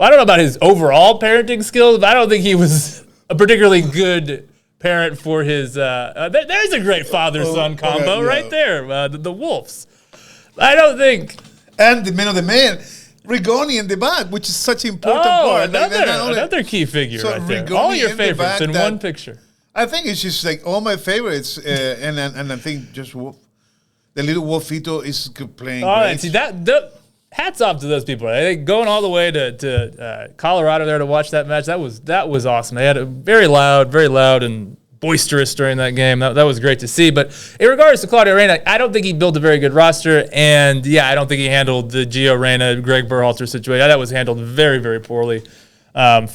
I don't know about his overall parenting skills, but I don't think he was a particularly good parent for his. There's a great father-son combo right there. The Wolves. I don't think. And the man of the man, Rigoni in the back, which is such an important part. Another key figure right there. Rigoni All your favorites in one picture. I think it's just like all my favorites, and I think just Wolf, the little Wolfito is playing. Oh, great. and see hats off to those people. I think going all the way to Colorado there to watch that match, that was awesome. They had a very loud and boisterous during that game. That was great to see. But in regards to Claudio Reyna, I don't think he built a very good roster, and I don't think he handled the Gio Reyna, Greg Berhalter situation. That was handled very, very poorly from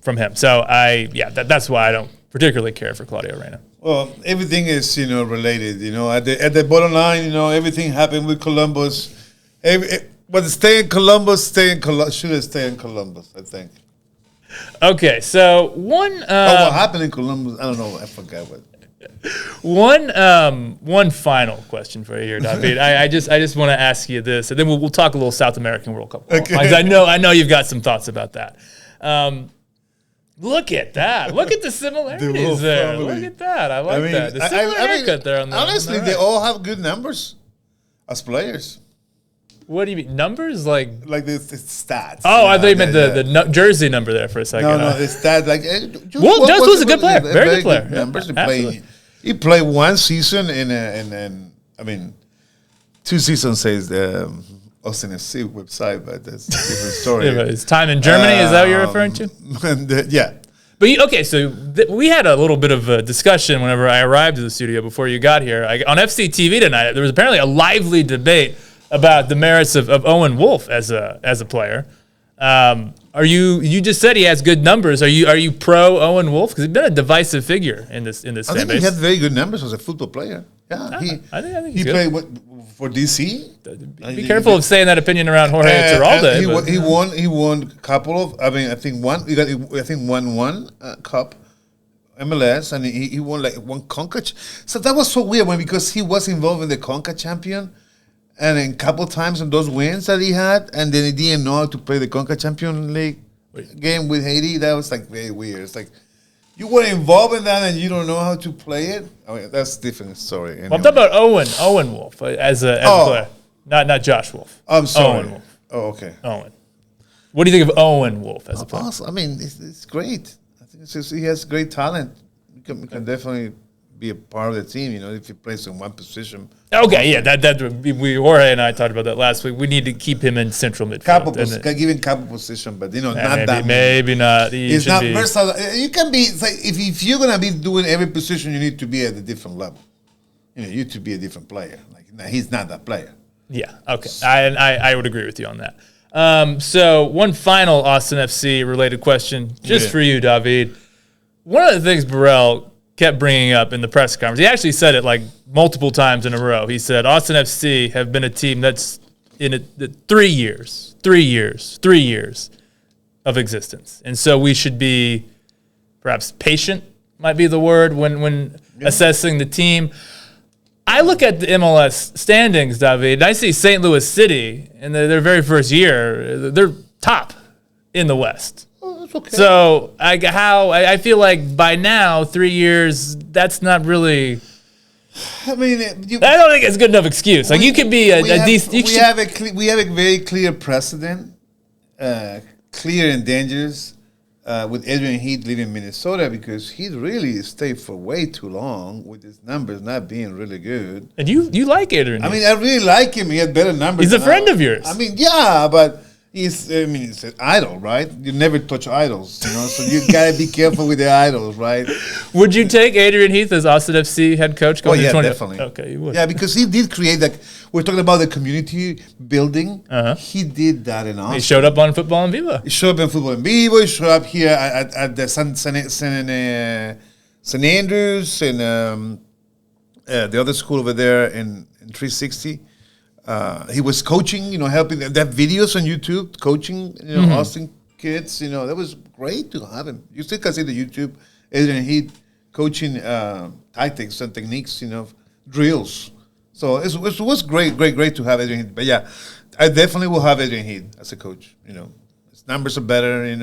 him. So that's why I don't particularly care for Claudio Reyna. Well, everything is related. At the bottom line, everything happened with Columbus. But stay in Columbus, should stay in Columbus, I think. Okay, so one. What happened in Columbus? I don't know. I forgot what. One final question for you here, David. I just want to ask you this, and then we'll talk a little South American World Cup. Okay. Because I know you've got some thoughts about that. Look at that! Look at the similarities there. Family. Look at that! I like that. The similar haircut there on the. Honestly, they all have good numbers as players. What do you mean? Numbers like the stats. Oh, I thought you meant the jersey number there for a second. No, the stats like. Wolf was a good player, very good player. Numbers he played one season in 2 seasons says the Austin FC website, but that's a different story. But his time in Germany is that what you're referring to? Yeah. But so we had a little bit of a discussion whenever I arrived at the studio before you got here. On FC TV tonight, there was apparently a lively debate about the merits of Owen Wolff as a player. You just said he has good numbers. Are you pro Owen Wolff? Because he's been a divisive figure in this fan base. I think he had very good numbers as a football player. Yeah, I think he played for DC. Be careful of saying that opinion around Jorge Chavez. He won a couple of. I think one cup. MLS, and he won like one Conca. So that was so weird because he was involved in the Conca champion. And then a couple times on those wins that he had, and then he didn't know how to play the Conca Champion League game with Haiti. That was like very weird. It's like you were involved in that and you don't know how to play it. That's a different story. Anyway. Well, I'm talking about Owen Wolff as a player, not Josh Wolff. I'm sorry. Owen Wolff. Oh, okay. Owen. What do you think of Owen Wolff as a player? Awesome. It's great. I think he has great talent. He can definitely be a part of the team, if he plays in one position. Okay, Jorge and I talked about that last week. We need to keep him in central midfield. Give him couple position, but not that. Maybe not. It's not versatile. You can be if you're gonna be doing every position, you need to be at a different level. You need to be a different player. He's not that player. Yeah. Okay. I would agree with you on that. So one final Austin FC related question, just for you, David. One of the things Borrell kept bringing up in the press conference. He actually said it like multiple times in a row. He said Austin FC have been a team that's in 3 years of existence. And so we should be perhaps patient might be the word when assessing the team. I look at the MLS standings, David, and I see St. Louis City in their very first year. They're top in the West. Okay. So I feel like by now 3 years that's not really. I don't think it's a good enough excuse. You could be a decent. We have a very clear precedent, clear and dangerous, with Adrien Heath leaving Minnesota because he really stayed for way too long with his numbers not being really good. And you like Adrien Heath. I really like him. He had better numbers. He's a friend of yours. Yeah, but. He's an idol, right? You never touch idols, so you gotta be careful with the idols, right? Would you take Adrien Heath as Austin FC head coach going yeah, to 20? definitely. Okay, you would. Yeah, because he did create we're talking about the community building. He did that in Austin. He showed up on Futbol En Vivo. He showed up in Futbol En Vivo. He showed up here at the St. Andrews and the other school over there in 360. He was coaching, helping. They have videos on YouTube, coaching, Austin kids. That was great to have him. You still can see the YouTube, Adrien Heath coaching tactics and techniques, drills. So it was great to have Adrien Heath. But yeah, I definitely will have Adrien Heath as a coach. His numbers are better, and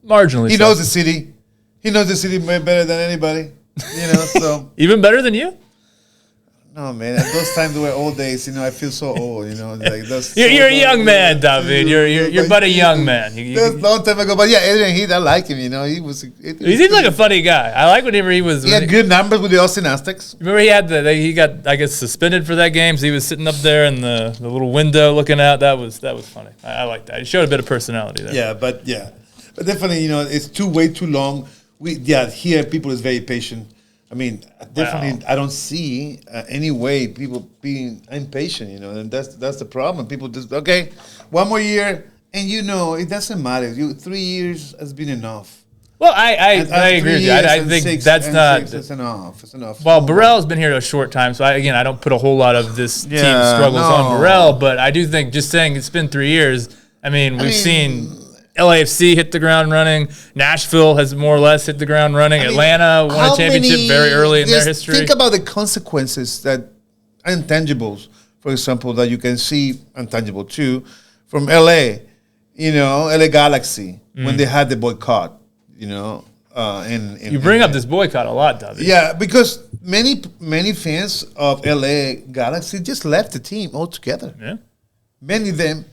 Marginally he so. knows the city. He knows the city better than anybody. So Even better than you? no, man. At those times were old days. I feel so old. You're a young man, David. You're but a young man. That's a long time ago. But yeah, Adrien Heath, I like him. He was. He seems like a funny guy. I like whenever he was. He had good numbers with the Austin Aztecs. Remember he got I guess suspended for that game. So he was sitting up there in the little window looking out. That was funny. I like that. He showed a bit of personality there. But definitely, it's way too long. Here people is very patient. I mean, definitely, Wow. I don't see any way people being impatient, and that's the problem. People just, okay, one more year, and it doesn't matter. 3 years has been enough. Well, I agree with you. I think that's not. It's enough. It's enough. Well, Borrell's been here a short time, so I don't put a whole lot of this team's struggles on Borrell, but I do think just saying it's been 3 years. I mean, we've seen LAFC hit the ground running. Nashville has more or less hit the ground running. Atlanta won a championship very early in their history. Think about the consequences that intangibles, for example, that you can see intangible too from LA. LA Galaxy when they had the boycott. You bring up this boycott a lot, David. Yeah, because many fans of LA Galaxy just left the team altogether. Yeah. Many of them.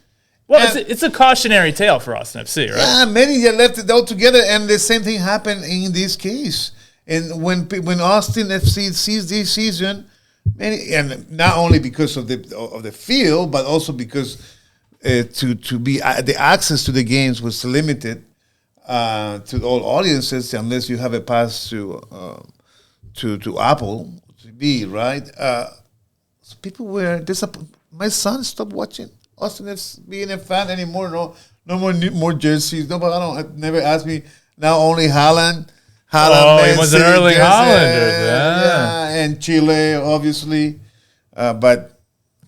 Well, it's a cautionary tale for Austin FC, right? Yeah, many left it all together, and the same thing happened in this case. And when Austin FC sees this season, and not only because of the field, but also because to be the access to the games was limited to all audiences unless you have a pass to Apple TV, right? So people were disappointed. My son stopped watching Austin FC being a fan anymore. No more jerseys. Nobody. Never asked me. Now only Haaland. He was an early Hollander. Yeah, and Chile, obviously. But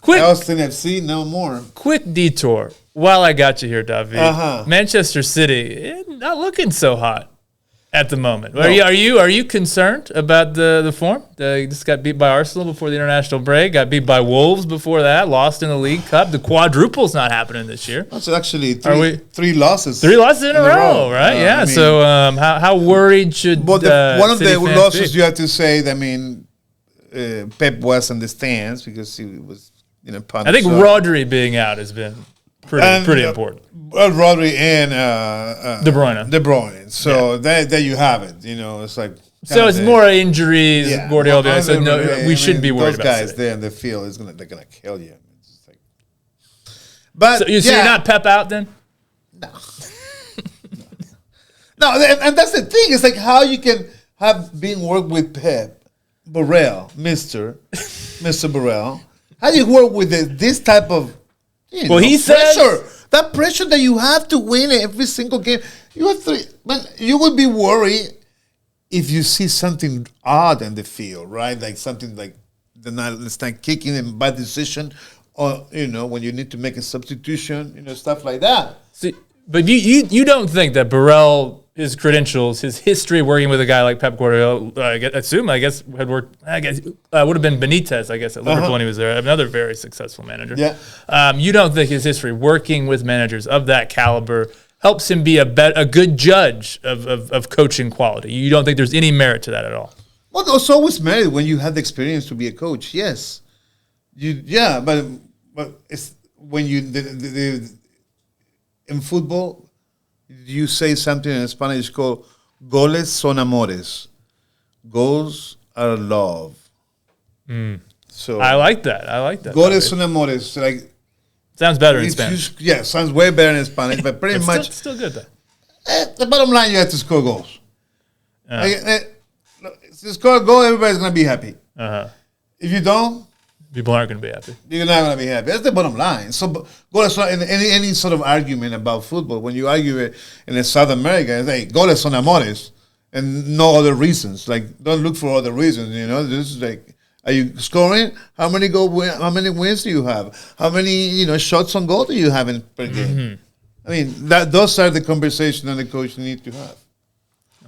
Austin FC, no more. Quick detour. While I got you here, David, Manchester City not looking so hot at the moment. No. Are you concerned about the form? They just got beat by Arsenal before the international break. Got beat by Wolves before that. Lost in the League Cup. The quadruple's not happening this year. That's actually three losses. 3 losses in a row, right? Yeah. So how worried should one of City the fans losses be? you have to say? Pep was on the stands because he was punished. I think Rodri being out has been pretty important. Rodri and De Bruyne. So there you have it. It's like it's more injuries. Yeah. Guardiola said no. We shouldn't be worried those about guys City. there in the field. They're gonna kill you. It's like, but so you're not Pep out then? No, and that's the thing. It's like how you can have been worked with Pep Borrell, Mr. Borrell. How do you work with this type of he pressure? says That pressure that you have to win every single game. You have to, but you would be worried if you see something odd in the field, right? Like something like it's not kicking and bad decision, or when you need to make a substitution, stuff like that. See, but you don't think that Borrell, his credentials, his history working with a guy like Pep Guardiola, I guess had worked. I guess would have been Benitez, I guess, at Liverpool when he was there. Another very successful manager. Yeah. You don't think his history working with managers of that caliber helps him be a good judge of coaching quality? You don't think there's any merit to that at all? Well, it's always merit when you have the experience to be a coach. Yes. But it's when you in football. You say something in Spanish called goles son amores. Goals are love. So I like that. Goles son amores. Like Sounds better in Spanish. Yeah, sounds way better in Spanish, but pretty much. Still good, though. The bottom line, you have to score goals. If you score a goal, everybody's going to be happy. If you don't, people aren't going to be happy. You're not going to be happy. That's the bottom line. So, goles in any sort of argument about football, when you argue it in South America, it's like goles son amores, and no other reasons. Like, don't look for other reasons. This is like, are you scoring? How many wins do you have? How many shots on goal do you have per game? I mean, those are the conversations that the coach needs to have.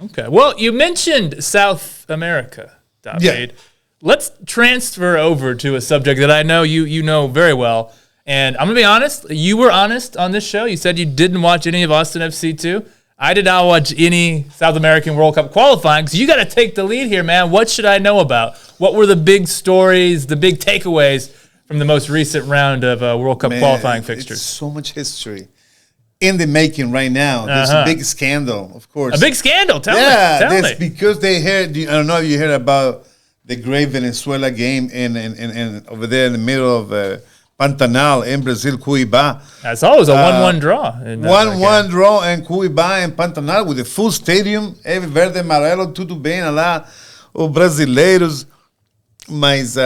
Okay. Well, you mentioned South America, David. Yeah. Let's transfer over to a subject that I know you know very well. And I'm going to be honest. You were honest on this show. You said you didn't watch any of Austin FC 2. I did not watch any South American World Cup qualifying. So you got to take the lead here, man. What should I know about? What were the big stories, the big takeaways from the most recent round of World Cup qualifying fixtures? It's so much history in the making right now. There's a big scandal, of course. A big scandal? Tell me. Yeah, because they heard, I don't know if you heard about the great Venezuela game in over there in the middle of Pantanal in Brazil, Cuiabá. That's always a 1-1 draw. 1-1 draw in Cuiabá and Pantanal with a full stadium, every verde amarelo, tudo bem lá, os brasileiros, mas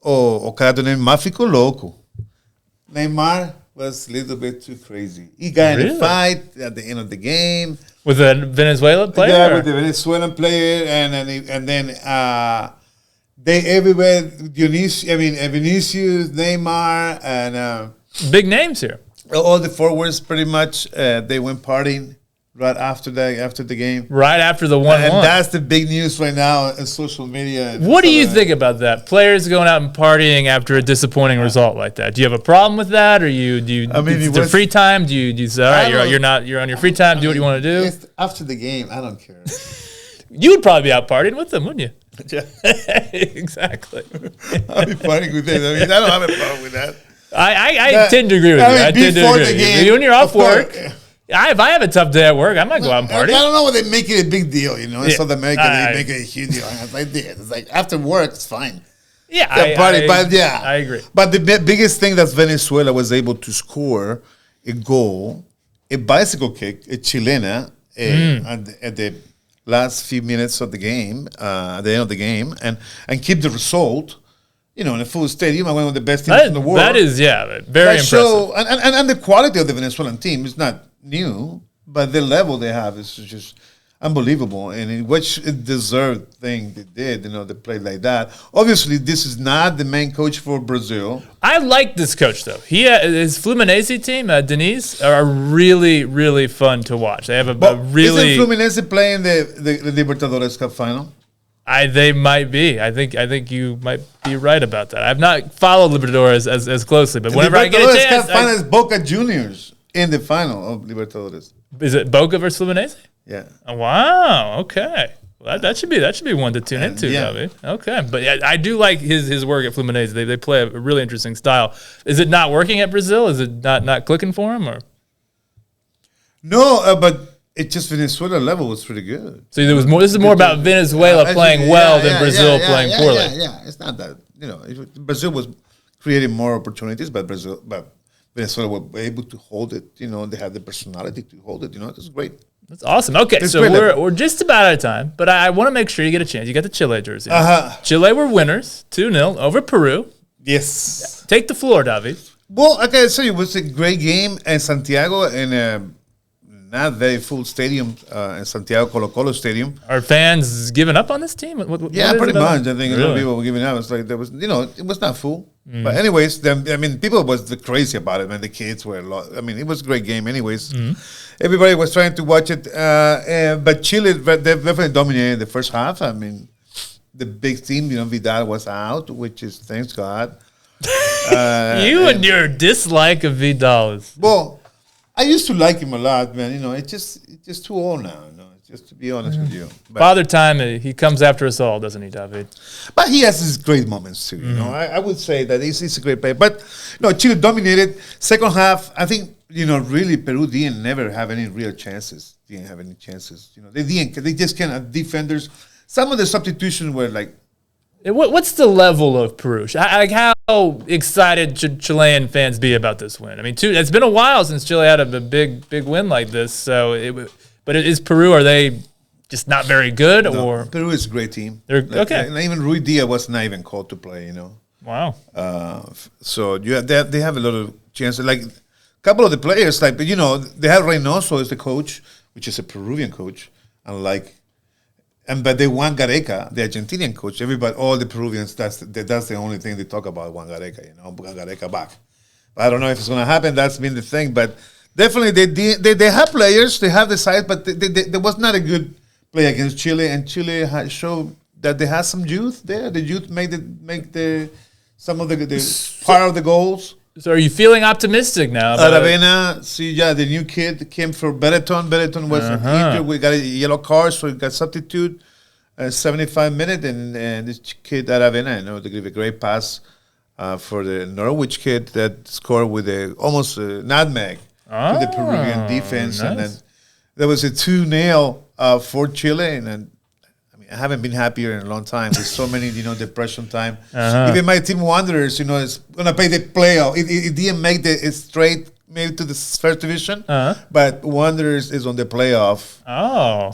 o cara do Neymar ficou louco. Neymar was a little bit too crazy. He got in a fight at the end of the game. With a Venezuelan player? Yeah, with the Venezuelan player. And then they everywhere, Vinicius, Neymar, and... big names here. All the forwards pretty much, they went partying right after the game. Right after the 1-1. And that's the big news right now on social media. What do you think about that? Players going out and partying after a disappointing result like that. Do you have a problem with that, or it's free time? Do you say, all right, you're on your free time, do what you want to do? After the game, I don't care. You would probably be out partying with them, wouldn't you? Yeah. Exactly. I'll be partying with them. I don't have a problem with that. I tend to agree with you. I tend to agree with you. When you're off work. If I have a tough day at work, I might go out and party. I don't know why they make it a big deal, In South America, they make it a huge deal. It's like this. It's like after work, it's fine. Yeah, I agree. But the biggest thing that Venezuela was able to score a goal, a bicycle kick, a chilena, at the last few minutes of the game, at the end of the game, and keep the result. In a full stadium, one of the best teams in the world. That is, very impressive. And the quality of the Venezuelan team is not new, but the level they have is just unbelievable. And in which it deserved thing they did, they played like that. Obviously, this is not the main coach for Brazil. I like this coach, though. His Fluminense team, Diniz, are really, really fun to watch. They have a really... Isn't Fluminense playing the Libertadores Cup final? They might be. I think you might be right about that. I've not followed Libertadores as closely, but whenever I get a chance, final is Boca Juniors in the final of Libertadores. Is it Boca versus Fluminense? Yeah. Oh, wow. Okay. Well, that should be one to tune into, David. Okay, but I do like his work at Fluminense. They play a really interesting style. Is it not working at Brazil? Is it not clicking for him, or? No, but. It just Venezuela level was pretty good. So there was more. This is more about Venezuela playing well than Brazil playing poorly. Yeah, it's not that Brazil was creating more opportunities, but Venezuela were able to hold it. They had the personality to hold it. It was great. That's awesome. Okay, so we're just about out of time, but I want to make sure you get a chance. You got the Chile jersey. Chile were winners, 2-0 over Peru. Yes. Take the floor, David. Well, okay, so it was a great game in Santiago and. Not very full stadium in Santiago Colo-Colo Stadium. Are fans giving up on this team? What pretty much. I think a lot of people were giving up. It's like there was, it was not full. But anyways, people was crazy about it, man. The kids were a lot. It was a great game. Anyways, everybody was trying to watch it. But Chile, they definitely dominated the first half. The big team, Vidal was out, which is thanks God. And your dislike of Vidal. Well. I used to like him a lot, man. It's just too old now. Just to be honest with you. But Father Time, he comes after us all, doesn't he, David? But he has his great moments too. I would say that he's a great player. But Chile dominated. Second half, I think really Peru didn't never have any real chances. Didn't have any chances. They just cannot defenders. Some of the substitutions were like What's the level of Peru? Like how excited should Chilean fans be about this win? I mean, it's been a while since Chile had a big win like this. So, but is Peru? Are they just not very good? No, or Peru is a great team. They're okay. And even Rui Diaz was not even called to play. Wow. So they have a lot of chances. Like a couple of the players, like they have Reynoso as the coach, which is a Peruvian coach, but they want Gareca, the Argentinian coach. All the Peruvians, that's the only thing they talk about. Want Gareca, Gareca back. But I don't know if it's going to happen. That's been the thing. But definitely, they have players. They have the size, but there was not a good play against Chile, and Chile showed that they had some youth there. The youth make some of the part of the goals. So are you feeling optimistic now? Aravena, the new kid came for Benetton. Benetton was injured. We got a yellow card, so he got substitute 75 minutes. And this kid, Aravena, they give a great pass for the Norwich kid that scored with almost a nutmeg to the Peruvian defense. Nice. And then there was a 2-0 for Chile. And I haven't been happier in a long time. There's so many, depression time. Even my team Wanderers, is going to play the playoff. It didn't make it straight maybe to the first division, but Wanderers is on the playoff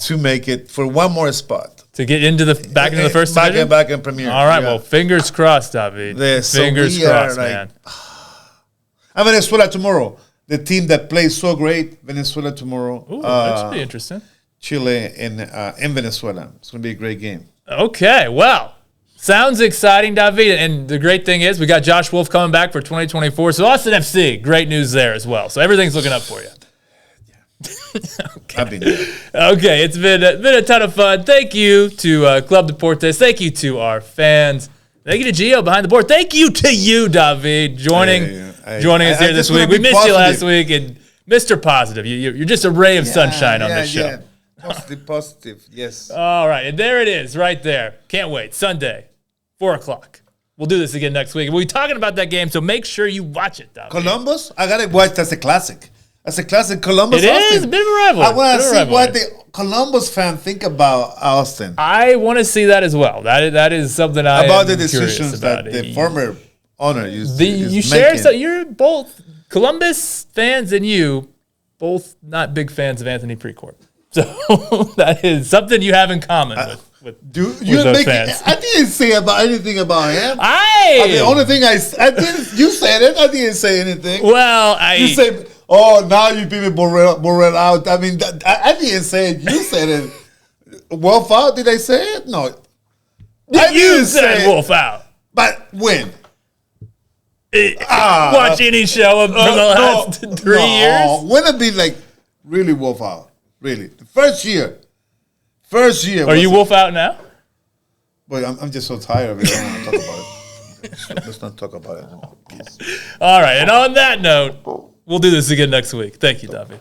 to make it for one more spot. To get into the back into the first division? Back in Premier. All right, well, fingers crossed, David. Fingers crossed, man. And Venezuela tomorrow. The team that plays so great, Venezuela tomorrow. Ooh, that should be interesting. Chile in Venezuela. It's going to be a great game. Okay, well, sounds exciting, David. And the great thing is we got Josh Wolf coming back for 2024. So Austin FC, great news there as well. So everything's looking up for you. I've been there. Okay, it's been a ton of fun. Thank you to Club Deportes. Thank you to our fans. Thank you to Gio behind the board. Thank you to you, David, joining us here this week. We missed you last week, and Mr. Positive, you're just a ray of sunshine on this show. Positive, yes. All right, and there it is, right there. Can't wait. Sunday, 4 o'clock. We'll do this again next week. We'll be talking about that game, so make sure you watch it, David. Columbus, I got to watch. That's a classic. That's a classic. Columbus, It Austin. is a bit of a rivalry. I want to see what the Columbus fan think about Austin. I want to see that as well. That is something I about am the decisions that the former owner is you share. making. So you're both Columbus fans and you both not big fans of Anthony Precourt. So that is something you have in common with those fans. I didn't say anything about him. The only thing I didn't. You said it. I didn't say anything. Well, you say, "Oh, now you people Borrell out." I mean, I didn't say it. You said it. Wolf out? Did I say it? No. You said Wolf out. But when? Watch any show from the last 3 years. When it be like really Wolf out? Really, the first year. Are you Wolf out now? But I'm just so tired of it. I don't want to talk about it. Let's not talk about it anymore. All right, and on that note, we'll do this again next week. Thank you, David.